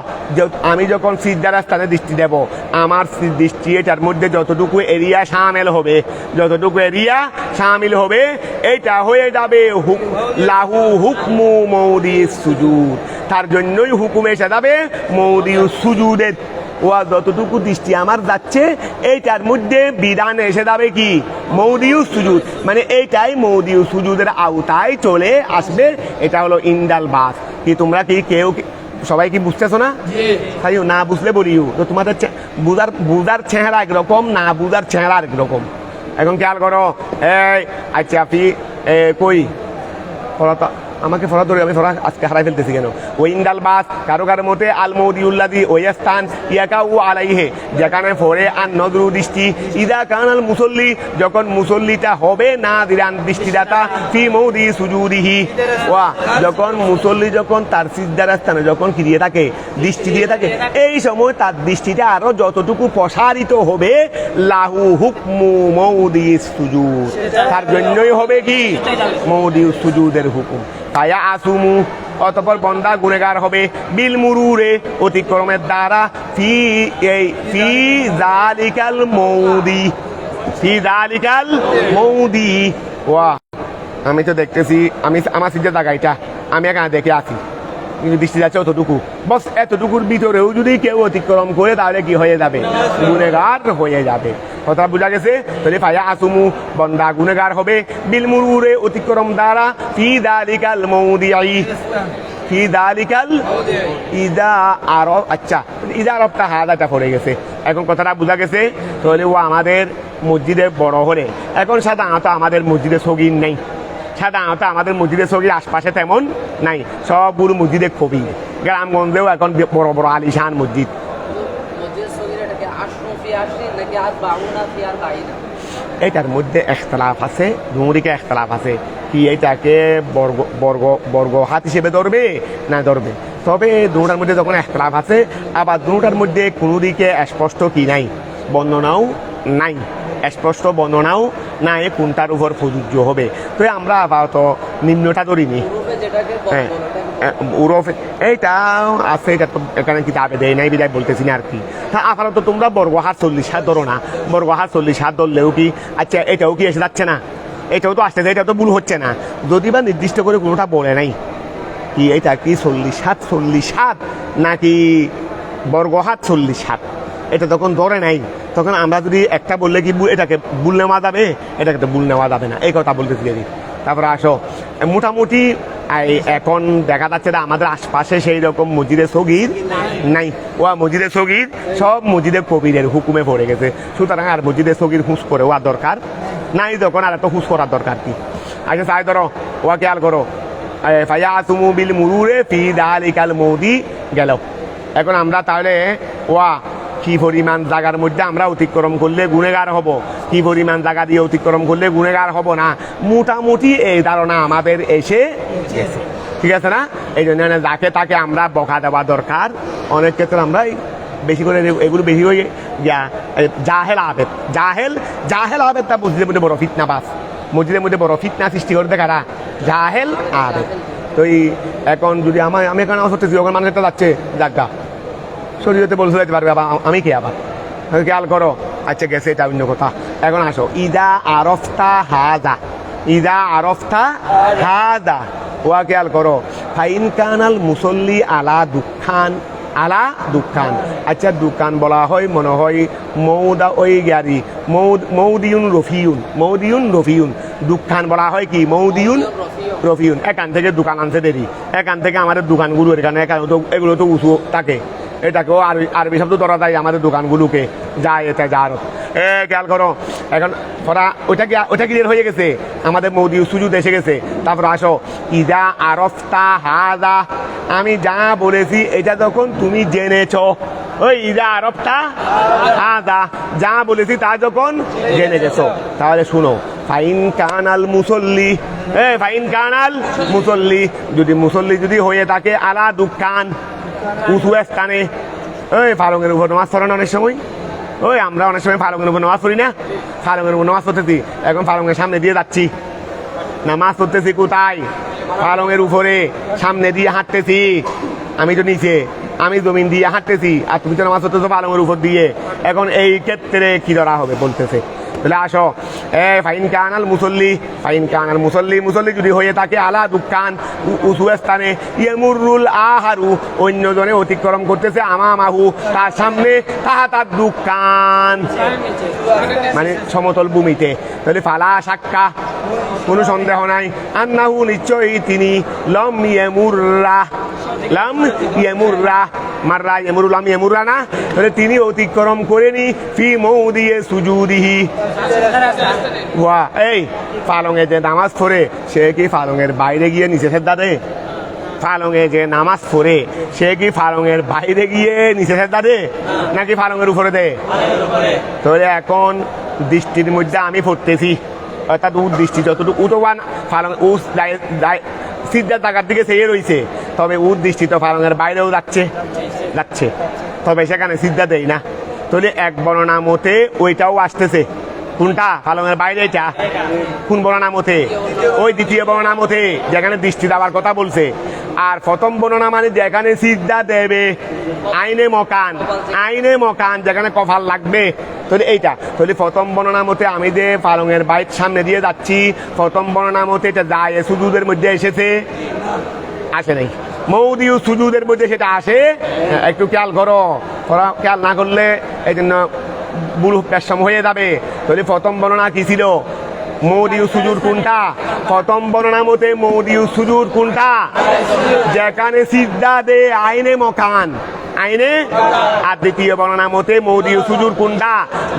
S1: আমি যখন সিজদার স্থানে দৃষ্টি দেব আমার দৃষ্টি এটার মধ্যে যতটুকু এরিয়া শামিল হবে এটা হয়ে যাবে লাহু হুকমু মৌদি সুজুদ, তার জন্যই হুকুম এসে যাবে মৌদি সুজুদের। ওয়া যতটুকু দৃষ্টি আমার যাচ্ছে এইটার মধ্যে বিধান এসে যাবে কি মৌদিউ সুজুদ, মানে এইটাই মৌদিউ সুজুদের আওতায় চলে আসবে। এটা হলো ইন্দাল বাস। কি তোমরা কি কেউ সবাই কি বুঝতেছো না? তাই না বুঝলে বলিও তো তোমাদের বুঝার চেহারা একরকম, না বুঝার চেহারা একরকম। এখন খেয়াল করো, এই আচ্ছা আপনি কই পড়াটা আমাকে ফরা ধরে আমি ফরা আজকে হারাই ফেলতেছি কেন? ওই ইন্দাল বাস কারো কারো মতে আল মৌদিউল্লাদি ওই স্থান ইয়াকা ও আলাইহে যেখানে ফরে আর নজরু দৃষ্টি ইদা কানাল মুসল্লি যখন মুসল্লিটা হবে না দিরান দৃষ্টিদাতা ফি মৌদি সুজুদিহি। ওয়া যখন মুসল্লি যখন তার সিজদার স্থানে যখন কি দিয়ে থাকে দৃষ্টি দিয়ে থাকে এই সময় তার দৃষ্টিটা আরো যতটুকু প্রসারিত হবে লাহু হুকমু মৌদি সুজুদ, তার জন্যই হবে কি মৌদি সুজুদের হুকুম। তায়া আসুমু অতঃপর বন্দা গুনেগার হবে বিল মুরুরে অতিক্রমের দ্বারা ফি জালিকাল মৌদি। ওয়া আমি তো দেখতেছি আমি আমার সিজদার জায়গাটা আমি এখানে দেখে আছি কিন্তু দৃষ্টি যাচ্ছে অতটুকু, বস এতটুকুর ভিতরেও যদি কেউ অতিক্রম করে তাহলে কি হয়ে যাবে গুনেগার হয়ে যাবে। কথা বোঝা গেছে? তাহলে ফায়া আসুমু বন্দা গুনেগার হবে বিল মুরুরে অতিক্রম দ্বারা ফি দালিকাল মৌদিআই ফি দালিকাল ইদা আরব। আচ্ছা ইদা আরবটা হাদাটা পড়ে গেছে, এখন কথাটা বোঝা গেছে। তাহলে ও আমাদের মসজিদে বড় হলে এখন সাধারণত আমাদের মসজিদে সগীর নেই, সাধারণত আমাদের মসজিদের সগীর আশপাশে তেমন নাই, সবগুলো মসজিদে কবি গ্রামগঞ্জেও এখন বড় বড় আলিশান মসজিদ। এটার মধ্যে এখতলাফ আছে, দুদিকে এখতলাফ আছে কি এটাকে বর্গ হাত হিসেবে ধরবে না ধরবে। তবে দুটার মধ্যে যখন এখতলাফ আছে আবার দুটার মধ্যে কোনো দিকে স্পষ্ট কি নাই বর্ণনাও নাই, স্পষ্ট বর্ণনাও নাই কোনটার উপর প্রযোজ্য হবে। তো আমরা আপাতত নিম্নটা ধরিনি, হ্যাঁ উরফ এইটা আছে, এটা তো এখানে কিতাবে দেয় নাই বিদায় বলতেছি না আর কি। হ্যাঁ আপাতত তোমরা বর্গ হাত 40 হাত ধরো না, বর্গ হাত 40 হাত ধরলেও কি আচ্ছা এটাও কি এসে যাচ্ছে না, এটাও তো আসতেছে, এটা তো ভুল হচ্ছে না। যদি বা নির্দিষ্ট করে কোনোটা বলে নাই কি এটা কি 40 হাত নাকি বর্গ হাত 40 হাত, এটা তখন ধরে নাই, তখন আমরা যদি একটা বললে কি এটাকে ভুল নেওয়া যাবে, এটাকে তো ভুল নেওয়া যাবে না, এই কথা বলতেছি। তারপরে আসো মোটামুটি এখন দেখা যাচ্ছে না আমাদের আশপাশে সেই রকম মসজিদে সগীর নাই। ও মসজিদে সগীর সব মসজিদে কবিরের হুকুমে পড়ে গেছে, সুতরাং আর মসজিদে সগীর হুঁস করে হওয়ার দরকার নাই, তখন আর এত হুঁস করার দরকার কি। আচ্ছা তাই ধরো ওয়া খেয়াল করো ফায়াতুমু বিল মুরুরে ফি দালিকাল মৌদি গেল। এখন আমরা তাহলে ওয়া কি পরিমাণ জায়গার মধ্যে আমরা অতিক্রম করলে গুণেগার হব, কি পরিমাণ জায়গা দিয়ে অতিক্রম করলে গুণেগার হব না, মোটামুটি এই ধারণা আমাদের এসে গেছে। ঠিক আছে না? এই জন্য যাকে তাকে আমরা বকা দেওয়া দরকার। অনেক ক্ষেত্রে আমরা বেশি করে এগুলো বেশি হয়ে জাহেল আবেদ, জাহেল আবেদ তা মসজিদের মধ্যে বড় ফিতনা বাস, মসজিদের মধ্যে বড় ফিতনা সৃষ্টি করতে কারা? জাহেল আবেদ। তো এই এখন যদি আমি এখন সত্যি ওখানে মানুষ একটা যাচ্ছে জাগা শরীরতে বলতে যেতে পারবে, আবার আমি কে আবার খেয়াল করো। আচ্ছা গেছে, এটা অন্য কথা। এখন আসো ইদা আরফতা হাদা, ইদা আরফতা হাদা ওয়া খেয়াল করো ফাইন কানাল মুসল্লি আলা দুঃখান, আলা দুঃখান। আচ্ছা দোকান বলা হয় মনে হয় মৌদা ওই গাড়ি মৌদিউন রফিউন, মৌদিউন রফিউন। দুঃখান বলা হয় কি মৌদিউন রফিউন। এখান থেকে দোকান আনতে দেরি, এখান থেকে আমাদের দোকানগুলো এখানে এগুলো তো উঁচু থাকে, এটাকেও আরবি শব্দ ধরা যায় আমাদের দোকানগুলোকে, যায় এটা যার খেয়াল করো। এখন ওটা ক্লিয়ার হয়ে গেছে, আমাদের মৌদি সুজুদ এসে গেছে। তারপর আসো ইদা আরফতা হাদা, আমি যা বলেছি এটা যখন তুমি জেনেছ, ওই ইদা আরফতা হাদা যা বলেছি তা যখন জেনে গেছো, তাহলে শুনো ফাইন কানাল মুসল্লি, ফাইন কানাল মুসল্লি, যদি মুসল্লি যদি হয়ে থাকে আলা দুঃখান উঁচু স্থানে, ওই ফারঙের উপর নামাজ পড়েন অনেক সময়, ওই আমরা অনেক সময় ফারঙের উপর নামাজ পড়ি না, ফারঙের উপর নামাজ পড়তেছি, এখন ফারঙের সামনে দিয়ে যাচ্ছি, নামাজ পড়তেছি কোথায়? ফারঙের উপরে সামনে দিয়ে হাঁটতেছি, আমি তো নিচে, আমি জমিন দিয়ে হাঁটতেছি, আর তুমি তো নামাজ পড়তেছো ফারঙের উপর দিয়ে। এখন এই ক্ষেত্রে কি ধরা হবে বলতেছে, তাহলে আসো ফাইন কানাল মুসল্লি, ফাইন কানাল মুসল্লি, মুসল্লি যদি হয়ে থাকে আলা দুঃখান উঁচু স্থানে, ইয়েমুরুল আহারু অন্যজনে অতিক্রম করতেছে আমামাহু তার সামনে, তাহা তার দুঃখান মানে সমতল ভূমিতে, তাহলে ফালা সাক্কা কোনো সন্দেহ নাই, আন্নাহু নিশ্চয়ই তিনি লম ইয়েমুররা, লাম ইয়েমুররা মাররা ইয়েমুরুলাম ইয়েমুররা না, তাহলে তিনি অতিক্রম করেনি ফি মৌদিয়ে সুজুদিহি। ওয়া এই ফালঙে যে নামাজ পড়ে সে কি ফালঙের বাইরে গিয়ে নিচে সেজদা দেয়? ফালঙে যে নামাজ পড়ে সে কি ফালঙের বাইরে গিয়ে নিচে সেজদা দেয় নাকি ফালঙের উপরে দেয়? তাহলে এখন দৃষ্টির মধ্যে আমি পড়তেছি, অর্থাৎ ও দৃষ্টি যতটুকু উঠোবান ফালং ও সিদ্ধার টাকার দিকে চেয়ে রয়েছে, তবে ওর দৃষ্টি তো ফালঙের বাইরেও যাচ্ছে, তবে সেখানে সিদ্ধা দেয় না। তাহলে এক বর্ণনা মতে ওইটাও আসতেছে, কোনটা? ফালঙের বাইরে। এটা কোন বর্ণনা মতে? ওই দ্বিতীয় বর্ণনা মতে যেখানে দৃষ্টি দেওয়ার কথা বলছে। আর প্রথম বর্ণনা মানে যেখানে সিদ্ধা দেবে, আইনে মকান যেখানে কপাল লাগবে, তাহলে এইটা। তাহলে প্রথম বর্ণনা মতে আমি যে ফালঙের বাইর সামনে দিয়ে যাচ্ছি, প্রথম বর্ণনা মতে এটা যায় সুজুদের মধ্যে এসেছে, আসে নাই। মৌদিউ সুজুদের মধ্যে সেটা আসে, একটু খেয়াল করো, খেয়াল না করলে এই জন্য বুলু পেশম হয়ে যাবে। তাহলে প্রথম বর্ণনা কি ছিল? মৌদিউ সুজুর কোনটা? প্রথম বর্ণনা মতে মৌদিউ সুজুর কোনটা? যেখানে সিদ্ধা দে আইনে মকান, আইনে। আর দ্বিতীয় বর্ণনা মতে মৌদিউ সুজুর কোনটা?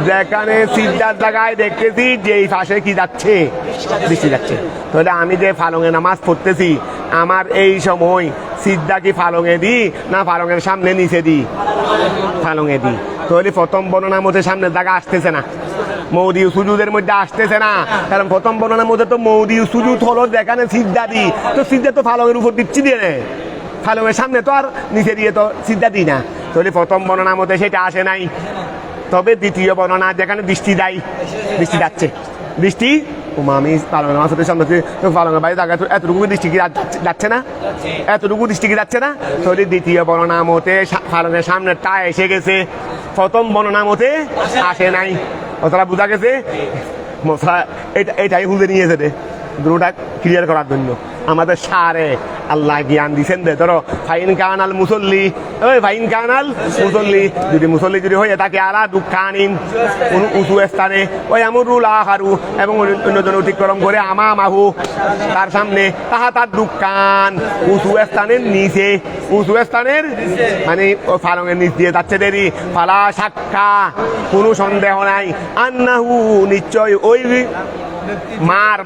S1: যেখানে সিদ্ধার জায়গায় দেখতেছি যে এই পাশে কি যাচ্ছে, দৃষ্টি যাচ্ছে। তাহলে আমি যে ফালঙে নামাজ পড়তেছি, আমার এই সময় সিদ্ধা কি ফালঙে দিই না ফালঙের সামনে নিচে দিই? ফালঙে দিই। তাহলে প্রথম বর্ণনার মধ্যে সামনের জায়গা আসতেছে না, মৌদিউ সুজুদের মধ্যে আসতেছে না, কারণ প্রথম বর্ণনার মধ্যে তো মৌদিউ সুজুদ হলো যেখানে সিদ্ধা দিই, তো সিদ্ধা তো ফালঙের উপর দিচ্ছি দিয়ে রে, ফালঙের সামনে তো আর নিচে দিয়ে তো সিদ্ধা দিই না। তাহলে প্রথম বর্ণনার মধ্যে সেটা আসে নাই। তবে দ্বিতীয় বর্ণনা যেখানে দৃষ্টি দেয়, দৃষ্টি যাচ্ছে, দৃষ্টি আমি ফালঙের নামাজ পড়তে সামনে ফালঙের বাইরে জায়গা এতটুকু দৃষ্টি কি যাচ্ছে না? এতটুকু দৃষ্টি কি যাচ্ছে না? তাহলে দ্বিতীয় বর্ণনা মতে ফালঙের সামনেটা এসে গেছে, প্রথম বর্ণনা মতে আসে নাই। ওটা বোঝা গেছে? এটাই হুঁজে নিয়েছে রে দুটা ক্লিয়ার করার জন্য। আমাদের সারে আল্লাহ জ্ঞান দিচ্ছেন দে। ধরো ফাইন কানাল মুসল্লি, ওই ফাইন কানাল মুসল্লি, যদি মুসল্লি যদি হয়ে থাকে আলা দুঃখানিন উঁচু স্থানে, ওই আমরুল আহারু এবং অন্যজন অতিক্রম করে আমামাহু তার সামনে, তাহা তার দুঃখান উঁচু স্থানের নিচে, উঁচু স্থানের মানে ফালঙের নিচ দিয়ে যাচ্ছে দেরি, ফালা সাক্কা কোনো সন্দেহ নাই, আন্নাহু নিশ্চয় ওই মার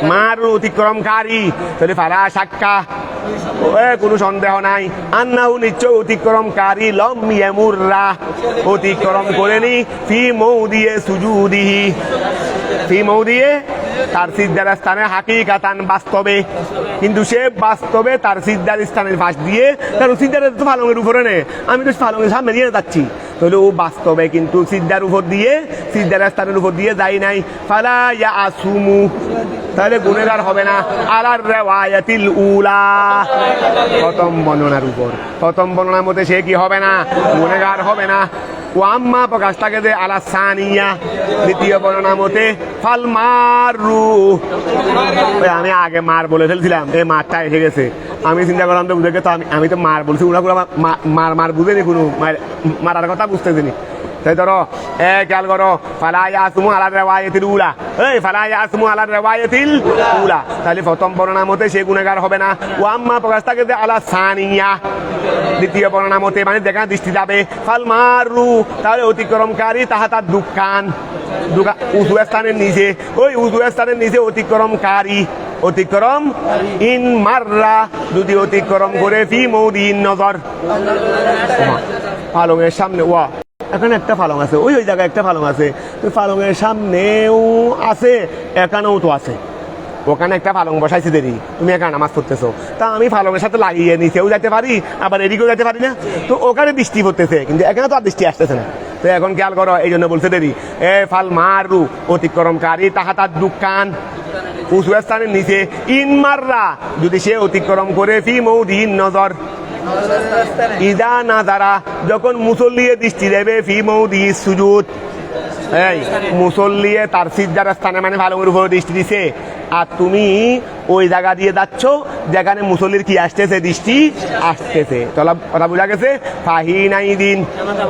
S1: মার অতিক্রমকারী, তাহলে ফালা সাক্কা, কোনো সন্দেহ নাই, আন্নাহু নিশ্চয় অতিক্রমকারী, লম ইয়ামুররা অতিক্রম করেনি, ফি মৌদিয়ে সুজুদিহি, ফি মৌদিয়ে তার সিজদার স্থানে, হাকিকাতান বাস্তবে, কিন্তু সে বাস্তবে তার সিজদার স্থানের পাশ দিয়ে, কারণ সিজদার তো ফালঙের উপরে নেই, আমি তো ফালঙের সামনে দিয়ে যাচ্ছি, তাহলে ও বাস্তবে কিন্তু সিজদার উপর দিয়ে, সিজদার স্থানের উপর দিয়ে যাই নাই, ফালা ইয়া আসুমু, তাহলে গুনেগার হবে না, আলার রিওয়ায়াতিল উলা, প্রথম বর্ণনার উপর, প্রথম বর্ণনার মধ্যে সে কি হবে না, গুনেগার হবে না। ও আম্মা প্রকাশ থাকে যে আলা সানিয়া, দ্বিতীয় বর্ণনা মতে ফাল মারু, আমি আগে মার বলে ফেলছিলাম, এই মারটা এসে গেছে, আমি চিন্তা করলাম তো বুঝে তো আমি তো মার বলছি, ওরা পুরো মার বুঝেনি, কোনো মারার কথা বুঝতেছিনি, তাই ধরো খেয়াল করো, ফালা ইয়াসমু আলা রিওয়ায়াতিল উলা, এই ফালা ইয়াসমু আলা রিওয়ায়াতিল উলা, তাহলে প্রথম বর্ণনা মতে সে গুনাহগার হবে না। ও আম্মা প্রকাশ থাকে যে আলা সানিয়া, দ্বিতীয় বর্ণনা মতে মানে দেখা দৃষ্টি যাবে, ফাল মারু, তাহলে অতিক্রমকারী তাহা তার দোকান, উজু স্থানের নিচে, ওই উজু স্থানের নিচে অতিক্রমকারী, অতিক্রম ইন মাররা, যদি অতিক্রম করে, ফি মৌদিন নজর, ফালঙের সামনে, ওয়া এখানে একটা ফালং আছে, ওই ওই জায়গায় একটা ফালং আছে, তো ফালঙের সামনেও আছে, এখানেও তো আছে, ওখানে একটা ফালং বসাইছে দেরি, তুমি এখানে নামাজ পড়তেছো, তা আমি ফালঙের সাথে লাগিয়ে নিচেও যেতে পারি, আবার এদিকেও যেতে পারি না, তো ওখানে বৃষ্টি পড়তেছে, কিন্তু এখানে তো আর বৃষ্টি আসতেছে না, তো এখন খেয়াল করো, এই জন্য বলছে দেরি, ফাল মারু অতিক্রমকারী তাহা তার দোকান, উঁচু স্থানের নিচে, ইন মাররা যদি সে অতিক্রম করে, ফি মৌদিন নজর, ইদা না দ্বারা যখন মুসল্লিয়ে দৃষ্টি দেবে, ফি মৌদি সুজুদ, এই মুসল্লিয়ে তার সিজদার স্থানে মানে ফালঙের উপর দৃষ্টি দিছে, আর তুমি ওই জায়গা দিয়ে যাচ্ছ যেখানে মুসল্লির কি আসতেছে, দৃষ্টি আসতেছে, চলা কথা বোঝা গেছে। ফাহি নাই দিন,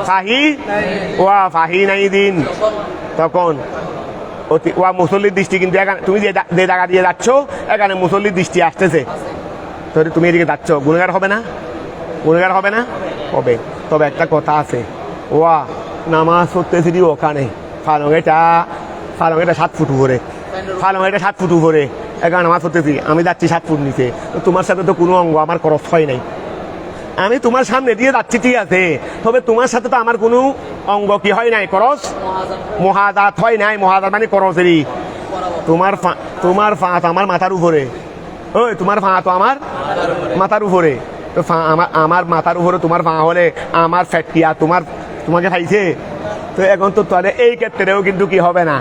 S1: ফাহি ওয়া ফাহি নাই দিন, তখন ওয়া মুসল্লির দৃষ্টি, কিন্তু এখানে তুমি যে জায়গা দিয়ে যাচ্ছ এখানে মুসল্লির দৃষ্টি আসতেছে, তো তুমি এদিকে যাচ্ছ, গুনাহগার হবে না, গুনাহগার হবে না, হবে। তবে একটা কথা আছে, ওয়া নামাজ পড়তেছি ওখানে ফালঙেটা 7 ফুট উপরে, ফালঙেটা 7 ফুট উপরে, এখানে নামাজ পড়তেছি, আমি যাচ্ছি 7 ফুট নিচে, তো তোমার সাথে তো কোনো অঙ্গ আমার ক্রস হয় নাই, আমি তোমার সামনে দিয়ে যাচ্ছি ঠিক আছে, তবে তোমার সাথে তো আমার কোনো অঙ্গ কি হয় নাই, ক্রস মহাজাত হয় নাই, মহাজাত মানে ক্রসেরই, তোমার ফাঁত আমার মাথার উপরে, ওই তোমার ফাঁত আমার মাথার উপরে, তো আমার মাথার উপরে তোমার ফা হলে আমার ফ্যাটিয়া তোমাকে খাইছে, তো এখন তো তাহলে এই ক্ষেত্রেও কিন্তু কি হবে না,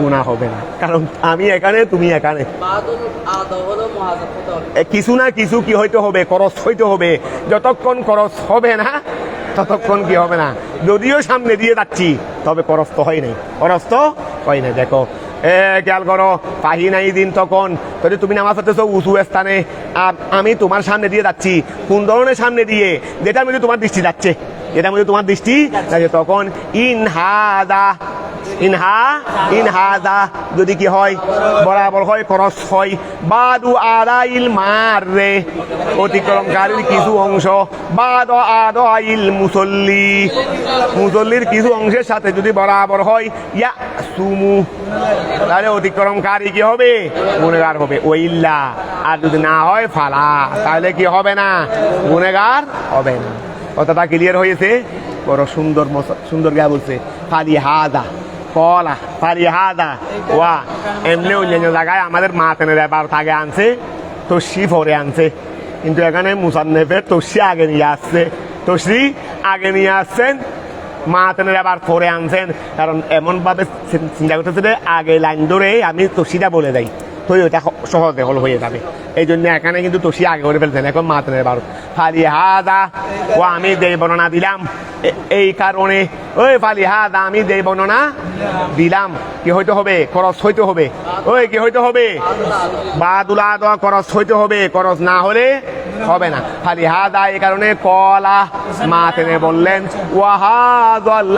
S1: গুনাহ হবে না, কারণ আমি এখানে তুমি এখানে, কিছু না কিছু কি হইতে হবে, খরচ হইতে হবে, যতক্ষণ খরচ হবে না ততক্ষণ কি হবে না, যদিও সামনে দিয়ে যাচ্ছি তবে খরচ তো হয় নাই, খরচ তো হয় নাই। দেখো খেয়াল করো, ফাহি নাই দিন, তখন যদি তুমি নামাজ পড়তেছো উঁচু স্থানে, আর আমি তোমার সামনে দিয়ে যাচ্ছি, কোন ধরনের সামনে দিয়ে, যেটার মধ্যে তোমার দৃষ্টি যাচ্ছে, যেটার মধ্যে তোমার দৃষ্টি যাচ্ছে, তখন ইনহাদা যদি কি হয়, বরাবর হয়, খরচ হয়, বাদু আদাইল মাররে অতিক্রমকারীর কিছু অংশ, বাদ আদাইল মুসল্লির কিছু অংশের সাথে যদি বরাবর হয়, ইয়া সুমু, তাহলে অতিক্রমকারী কি হবে, গুনাহগার হবে, ওইল্লা, আর যদি না হয় ফালা, তাহলে কি হবে না, গুনাহগার হবে না। কথাটা ক্লিয়ার হয়েছে? বড় সুন্দর গা বলছে, ফালি হাদা কলা, ফালি হাদা ওয়া, এমনি অন্যান্য জায়গায় আমাদের মাতেনের ব্যাপার আগে আনছে, তসি পরে আনছে, কিন্তু এখানে মুসান্নেফের তসি আগে নিয়ে আসছে, তসি আগে নিয়ে আসছেন, মাতেনের আবার পরে আনছেন, কারণ এমনভাবে চিন্তা করতেছে যে আগে লাইন ধরে আমি তসিটা বলে দেয়, তো ওইটা সহজে হল হয়ে যাবে, এই জন্য এখানে কিন্তু তসি আগে করে ফেলছেন, এখন মাতেনের বার ফালি হাদা ও, আমি যেই বর্ণনা দিলাম এই কারণে, ওই ফালি হাদা আমি যেই বর্ণনা দিলাম, কি হইতে হবে, খরচ হইতে হবে, ওই কি হইতে হবে, বাদুলা দোয়া খরচ হইতে হবে, খরচ না হলে হবে না। ফালি হাদা এই কারণে, কলা মাতেনে বললেন, ওয়াহাদাল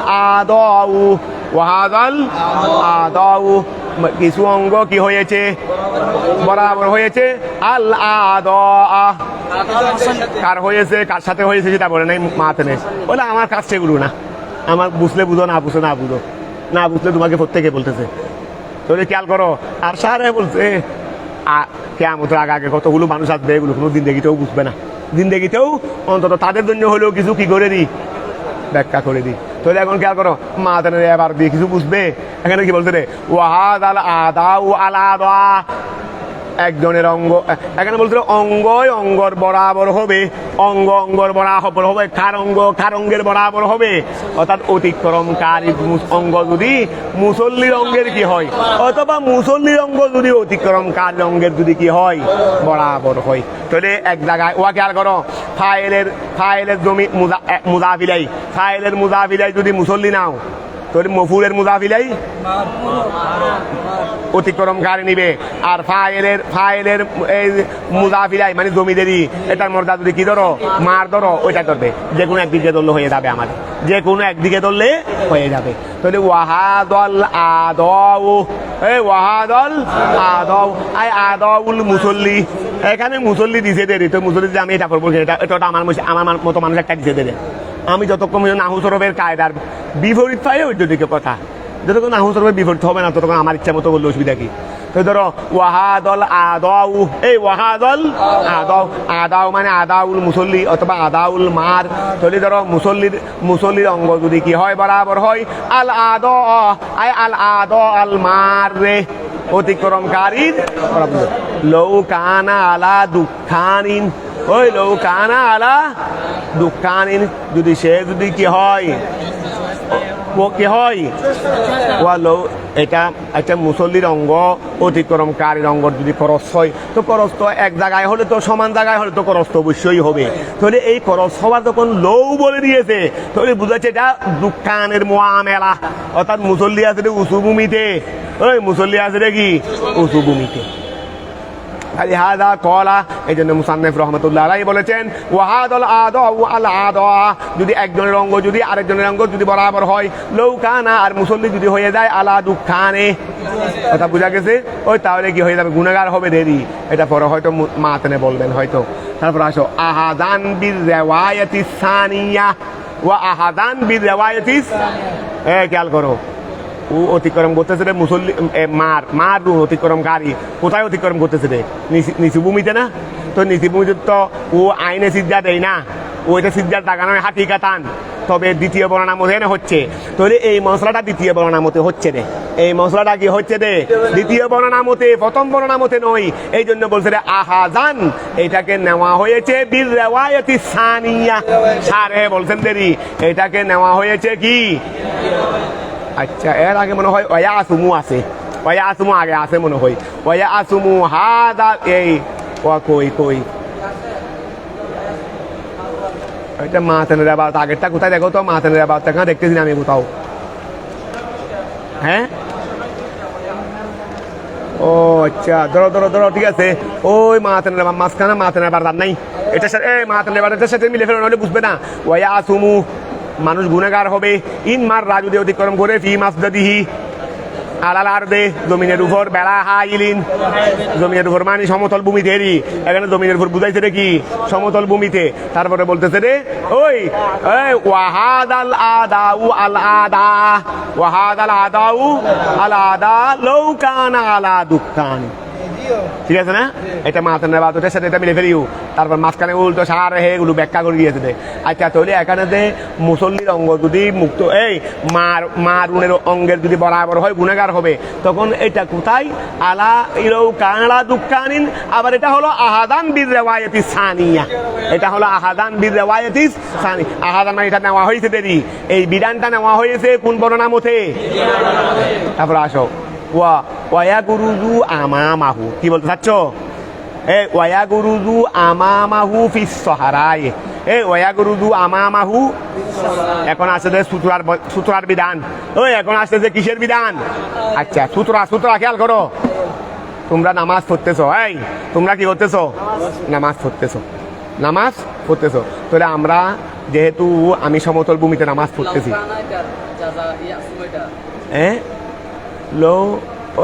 S1: আদাউ কিছু অঙ্গ কি হয়েছে, বরাবর হয়েছে, আল আদা কার হয়েছে, কার সাথে হয়েছে সেটা বলে নাই মাতেনে, বলে আমার কাজ সেগুলো না, আমার বুঝলে বুঝো, না বুঝো না বুঝো, না বুঝলে তোমাকে প্রত্যেকে বলতেছে, তাহলে খেয়াল করো। আর সারে বলছে কিয়ামতের আগে আগে কতগুলো মানুষ আসবে, এগুলো কোনো জিন্দেগিতেও বুঝবে না। জিন্দেগিতেও অন্তত তাদের জন্য হলেও কিছু কি করে দিই, ব্যাখ্যা করে দিই। তাহলে এখন খেয়াল করো, মা তাদের এবার দিয়ে কিছু বুঝবে। এখানে কি বলছে রে, ওয়াহাদ আল আদা ও আল আদা, একজনের অঙ্গ, এখানে বলছিল অঙ্গই অঙ্গর বরাবর হবে, অঙ্গ অঙ্গর বরাবর হবে, কার অঙ্গ কার অঙ্গের বরাবর হবে, অর্থাৎ অতিক্রমকারী অঙ্গ যদি মুসল্লির অঙ্গের কি হয়, অথবা মুসল্লির অঙ্গ যদি অতিক্রমকারী অঙ্গের যদি কি হয়, বরাবর হয়। তাহলে এক জায়গায় ওয়া খেয়াল করো, ফাইলের জমি মুজাফিলাই, ফাইলের মুজাফিলাই যদি মুসল্লি নাও, তাহলে মফুলের মুজাফিলাই অতিক্রমকারী নিবে। আর ফাইলের এই মুজাফিলাই মানে জমিদেরই, এটার মর্যাদা যদি কি ধরো, মার ধরো, ওইটা ধরবে। যে কোনো একদিকে ধরলে হয়ে যাবে, আমার যে কোনো একদিকে ধরলে হয়ে যাবে। তাহলে ওয়াহাদল আদাউ, এই ওয়াহাদল আদাউ, আই আদাউল মুসল্লি, এখানে মুসল্লি দিছে দেরি। তো মুসল্লি যে আমি এটা করবো, এটা আমার মতো মানুষ একটা দিছে দেরে। আমি যতক্ষণ নাহু সরবের কায়দার বিপরীত পাই ওই দিকে কথা, যতক্ষণ নাহু সরবের বিপরীত হবে না ততক্ষণ আমার ইচ্ছা মতো বললে অসুবিধা কি। তো ধরো ওয়াহাদল আদাউ, এই ওয়াহাদল আদাউ, আদাউ মানে আদাউল মুসল্লি অথবা আদাউল মার। তাহলে ধরো মুসল্লির অঙ্গ যদি কি হয়, বরাবর হয়, আল আদ আই আল আদ আল মার রে, অতিক্রমকারীর লৌ কানা আলা দুঃখানিন, ওই লৌ কানা আলা দুঃখানিন, যদি সে যদি কি হয়, ও কি হয়, ওয়ালো, এটা একটা মুসল্লির অঙ্গ অতিক্রমকারীর অঙ্গ যদি খরচ হয়, তো খরচ তো এক জায়গায় হলে তো সমান জায়গায় হলে তো খরচ তো অবশ্যই হবে। তাহলে এই খরচ হওয়া যখন লৌ বলে দিয়েছে, তাহলে বুঝাচ্ছে এটা দুঃখানের মোয়ামেলা, অর্থাৎ মুসল্লি আছে রে উঁচু ভূমিতে, ওই মুসল্লি আছে রে কি উঁচু ভূমিতে। লিহাযা ক্বালা, এই জন্য মুসান্নিফ রাহমাতুল্লাহ আলাইহি বলেছেন ওয়াহাদল আদা আল আদা, যদি একজনের অঙ্গ যদি আরেকজনের অঙ্গ যদি বরাবর হয়, লৌকানা আর মুসল্লি যদি হয়ে যায় আলা দুঃখানে, কথা বুঝা গেছে, ওই তাহলে কি হয়ে যাবে, গুনাহগার হবে দেরি। এটা পরে হয়তো মাতনে বলবেন হয়তো। তারপর আসো আহাদান বির রিওয়ায়াতিস সানিয়া ওয়া আহাদান বির রিওয়ায়াতিস, খেয়াল করো, ও অতিক্রম করতেছে রে মুসল্লি, মার অতিক্রমকারী কোথায় অতিক্রম করতেছে রে, নিচু ভূমিতে না। তো নিচু ভূমিতে তো ও আইনে সিজদা দেয় না, ও এটা সিজদার টাকা নয় হাকিকাতান, তবে দ্বিতীয় বর্ণনা মতে হচ্ছে। তাহলে এই মশলাটা দ্বিতীয় বর্ণনা মতে হচ্ছে রে, এই মশলাটা কি হচ্ছে রে দ্বিতীয় বর্ণনা মতে, প্রথম বর্ণনা মতে নয়। এই জন্য বলছে রে আহাজান, এটাকে নেওয়া হয়েছে বিল রিওয়ায়াতিস সানিয়া, সারে বলছেন দেরি, এটাকে নেওয়া হয়েছে কি, আচ্ছা এর আগে মনে হয় ওয়া আসুমু আছে, ওয়া আসুমু আগে আছে মনে হয়, ওয়া আসুমু হাদা, এই ওয়া কই এটা মাতানের আবার আগেরটা কোথায় দেখো তো, মাতানের আবার এখানে দেখতেছি না আমি কোথাও, হ্যাঁ ও আচ্ছা ধরো ঠিক আছে, ওই মাতানের আবার মাঝখানে মাতানের আবার নাই, এটার সাথে মাতানের আবার এটার সাথে মিলে ফেলে নাহলে বুঝবে না। ওয়া আসুমু মানুষ গুনাহগার হবে, ইন মার রাজুদে অতিক্রম করে, ফি মাসদাদিহি আলাল আরদে জমিনের উপর, বেলা হাইলিন জমিনের উপর মানে সমতল ভূমিতে, এখানে জমিনের উপর বুঝাইছে রে কি সমতল ভূমিতে। তারপরে বলতেছে রে ওই ওয়াহাদাল আদাউ আল আদা, ওয়াহাদাল আদাউ আল আদা লৌ কানা আলা দুঃখান, ঠিক আছে না, এটা মাথানের বাদটার সাথে এটা মিলে ফেলিও। তারপর মাঝখানে উল্টো সারে হে এগুলো ব্যাখ্যা করে দিয়েছে দে। আচ্ছা তাহলে এখানে যে মুসল্লির অঙ্গ যদি মুক্ত, এই মারুনের অঙ্গের যদি বরাবর হয় গুনাহগার হবে, তখন এটা কোথায় আলা ইলৌ কানা দুঃখানিন, আবার এটা হলো আহাদান বির রিওয়ায়াতিস সানিয়া, এটা হলো আহাদান বির রিওয়ায়াতিস সানি, আহাদান মানে এটা নেওয়া হয়েছে দেরি, এই বিধানটা নেওয়া হয়েছে কোন বর্ণনা মতে। তারপর আসো ওয়া গুরুজু আমামাহু, কি বলতে চাচ্ছ, ওয়া গুরুজু আমামাহু ফিস সাহরাই, ওয়া গুরুজু আমামাহু, এখন আসছে যে সুতরার বিধান, ওই এখন আসছে যে কিসের বিধান, আচ্ছা সুতরা খেয়াল করো, তোমরা নামাজ পড়তেছো, এই তোমরা কি করতেছো, নামাজ পড়তেছো, তাহলে আমরা যেহেতু আমি সমতল ভূমিতে নামাজ পড়তেছি, লো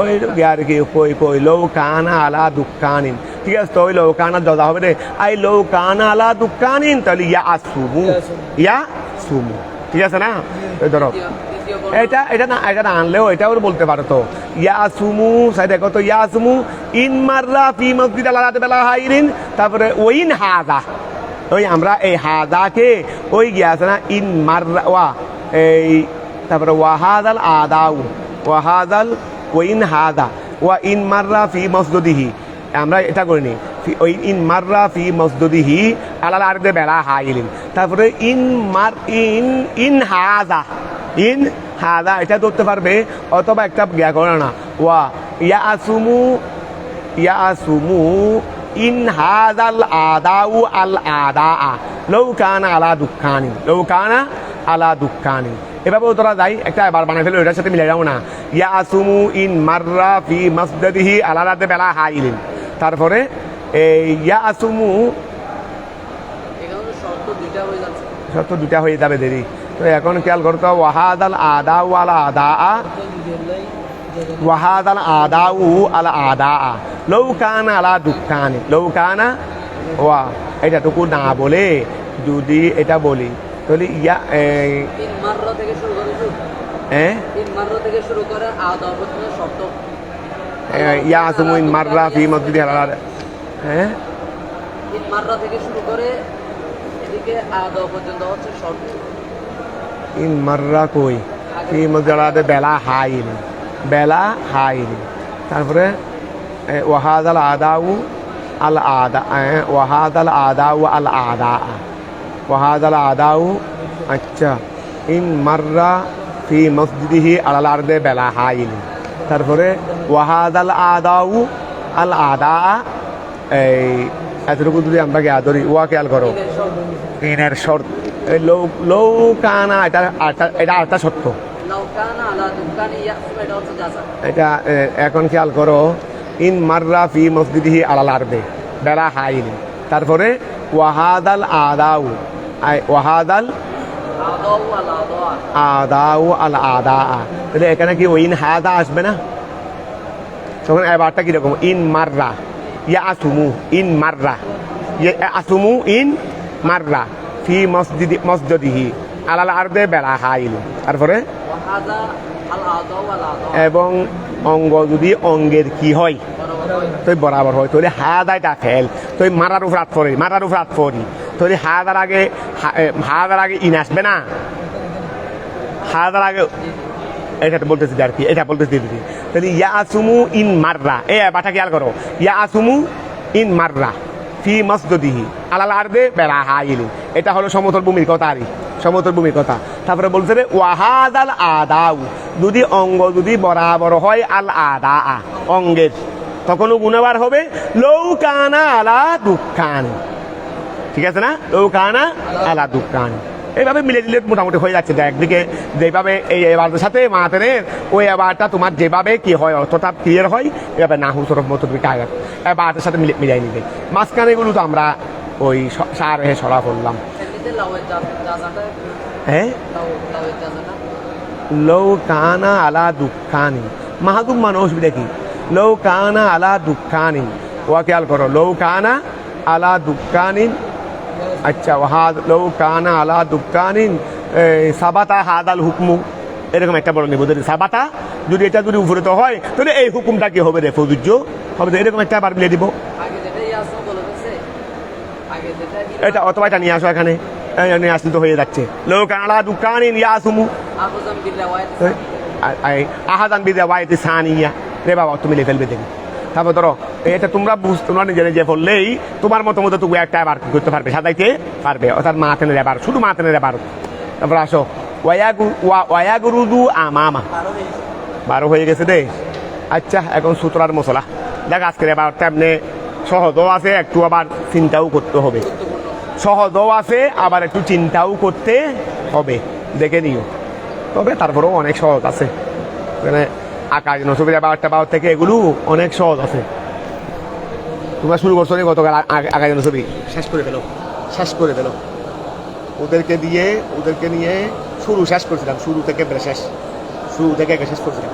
S1: ওই আর কি কই লৌ কানা আলা দুঃখানিন, ঠিক আছে, তো ওই লৌ কানা দাদা হবে রে, আই লৌ কানা আলা দুঃখানিন, তাহলে ইয়া সুমু, ঠিক আছে না, ধরো এটা না আনলেও এটাও বলতে পারো তো ইয়াসুমু সাই দেখো তো ইয়াসুমু ইন মাররা ফি মসজিদ আলাদা বেলা হাইরিন তারপরে ওইন হাদা ওই আমরা এই হাদাকে ওই গিয়েছে না ইন মাররা ওয়া এই তারপরে ওয়াহাদাল আদাউ ওয়াহাদাল ওইন হাদা ওয়া ইন মাররা ফি মসজিদিহি আমরা এটা করিনি ওই ইন মাররা ফি মসজিদিহি আলাল আরদে বেলা হাইরিন তারপরে ইন হাদা এটা ধরতে পারবে অথবা একটা জ্ঞা করে না ওয়া ইয়াসুমু ইন হাদাল আদাউ আল আদা লৌ কানা আলা দুঃখানি এভাবে তোরা যাই একটা এবার বানাই ফেলো এটার সাথে মিলে যাও না ইয়াসুমু ইন মাররা ফি মসজিদিহি আলাল আরদে বেলা হাইরিন তারপরে ইয়াসুমু শর্ত দুটা হয়ে যাবে দেরি তো এখন খেয়াল করতে হবে ওয়াহাদাল আদাউ আলা আদা ওয়াহাদাল আদাউ আলা আদা লৌকানা আলা দুঃখানি লৌকানা ওয়া এটাটুকু না বলে যদি এটা বলি তাহলে ইয়াসুমু ইন মাররা ফি মসজিদি আলাদা
S2: ইন মাররা থেকে শুরু করে এদিকে আদা পর্যন্ত হচ্ছে শর্ত
S1: ইন মাররা কই ফি মসজিদি আলাদা বেলা হাইল তারপরে ওয়াহাদাল আদাউ আল আদা ওয়াহাদাল আদাউ আল আদা ওয়াহাদাল আদাউ আচ্ছা ইন মাররা ফি মসজিদিহি আলাল আরদে বেলা হাইল তারপরে ওয়াহাদাল আদাউ আল আদা এই এতটুকু যদি আমরা কে আদরি ওয়া খেয়াল করো ইনের শর্ত লৌকানা এটা আরেকটা সত্য এটা এখন খেয়াল করো ইন মাররা ফি মসজিদিহি আলাল আরদে বেলা হাইল তারপরে ওয়াহাদাল আদাউ ওয়াহাদাল আদাউ আল আদা তাহলে এখানে কি ওই ইন হাদা আসবে না তখন এবারটা কিরকম ইন মাররা ইয়াসুমু ইন মাররা ইয়াসুমু ইন মাররা ফি মসজিদিহি আলাল আরদে বেলা হাইল তারপরে এবং অঙ্গ যদি অঙ্গের কি হয় তুই বরাবর হয় তাহলে হাদাইটা ফেল তুই মারার উপর হাত পড়ি তাহলে হাদার আগে ইন আসবে না হাদার আগে এটা বলতেছি আর কি এটা বলতেছি তাহলে ইয়াসুমু ইন মাররা এ বাটা খেয়াল করো ইয়াসুমু ইন মাররা ফি মসজিদিহি আলাল আরদে বেলা হাইল এটা হলো সমতল ভূমির কথা তারপরে বলছে রে ওয়াহাদাল আদাউ যদি অঙ্গ যদি বরাবর হয় আল আদা অঙ্গের তখনও গুণাবার হবে লৌকানা আলা দুঃখান ঠিক আছে না লৌকানা আলা দুঃখান এইভাবে মিলে দিলে মোটামুটি হয়ে যাচ্ছে একদিকে যেভাবে এই এবারের সাথে মাতেনের ওই এবারটা তোমার যেভাবে কি হয় অর্থটা ক্লিয়ার হয় এভাবে না হুসরফ মতো তুমি কাজ এবারের সাথে মিলাই নিবে মাঝখানে এগুলো তো আমরা ওই সারে সরা করলাম হ্যাঁ লৌকানা আলা দুঃখানি মাহাদুম মানে অসুবিধা কি লৌকানা আলা দুঃখানি ওয়া খেয়াল করো লৌকানা আলা দুঃখানি আচ্ছা লৌকানা আলা দুঃখানি সাবাতা হাদাল হুকমু এরকম একটা বড় নিবো সাবাতা যদি এটা যদি উপরে তো হয় তাহলে এই হুকুমটা কি হবে রে প্রযোজ্য হবে এরকম একটা বার মিলে দিব এটা অথবা এটা নিয়ে আসো এখানে নিয়ে আসলে তো হয়ে যাচ্ছে লৌকানা আলা দুঃখানি ইয়াসুমু আহাদান বিদা ওয়াইতি সানিয়া রে বাবা তুমি লিখে ফেলবে দেখি তারপর ধরো এটা তোমরা নিজে বললেই তোমার মতো তুমি একটা এবার করতে পারবে সাদাইতে পারবে অর্থাৎ মাতেনের এবার শুধু মাতেনের এবার তারপর আসো ওয়াগুরুদু আমামা 12 হয়ে গেছে দে আচ্ছা এখন সূত্রার মশলা দেখ আজকের এবার তেমনি সহজও আছে একটু আবার চিন্তাও করতে হবে সহজও আছে আবার একটু চিন্তাও করতে হবে দেখে নিও তবে তারপরেও অনেক সহজ আছে মানে আকাশ নসবির বাবার থেকে এগুলো অনেক সহজ আছে তোমরা শুরু করছো নি গতকাল আকাশ নসবি শেষ করে ফেলো ওদেরকে নিয়ে শেষ করছিলাম শুরু থেকে শেষ করছিলাম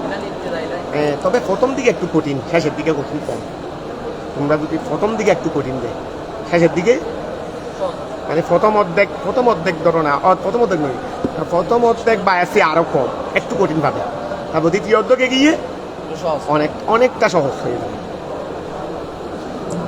S1: তবে প্রথম দিকে একটু কঠিন শেষের দিকে কঠিন কম তোমরা যদি প্রথম দিকে একটু কঠিন দেয় শেষের দিকে মানে প্রথম অর্ধেক ধরো না প্রথম অর্ধেক নয় প্রথম অর্ধেক বায়াসি আরো কম, একটু কঠিন পাবে, তারপর দ্বিতীয় অর্ধেকে গিয়ে
S2: সহজ
S1: অনেকটা সহজ হয়ে যাবে।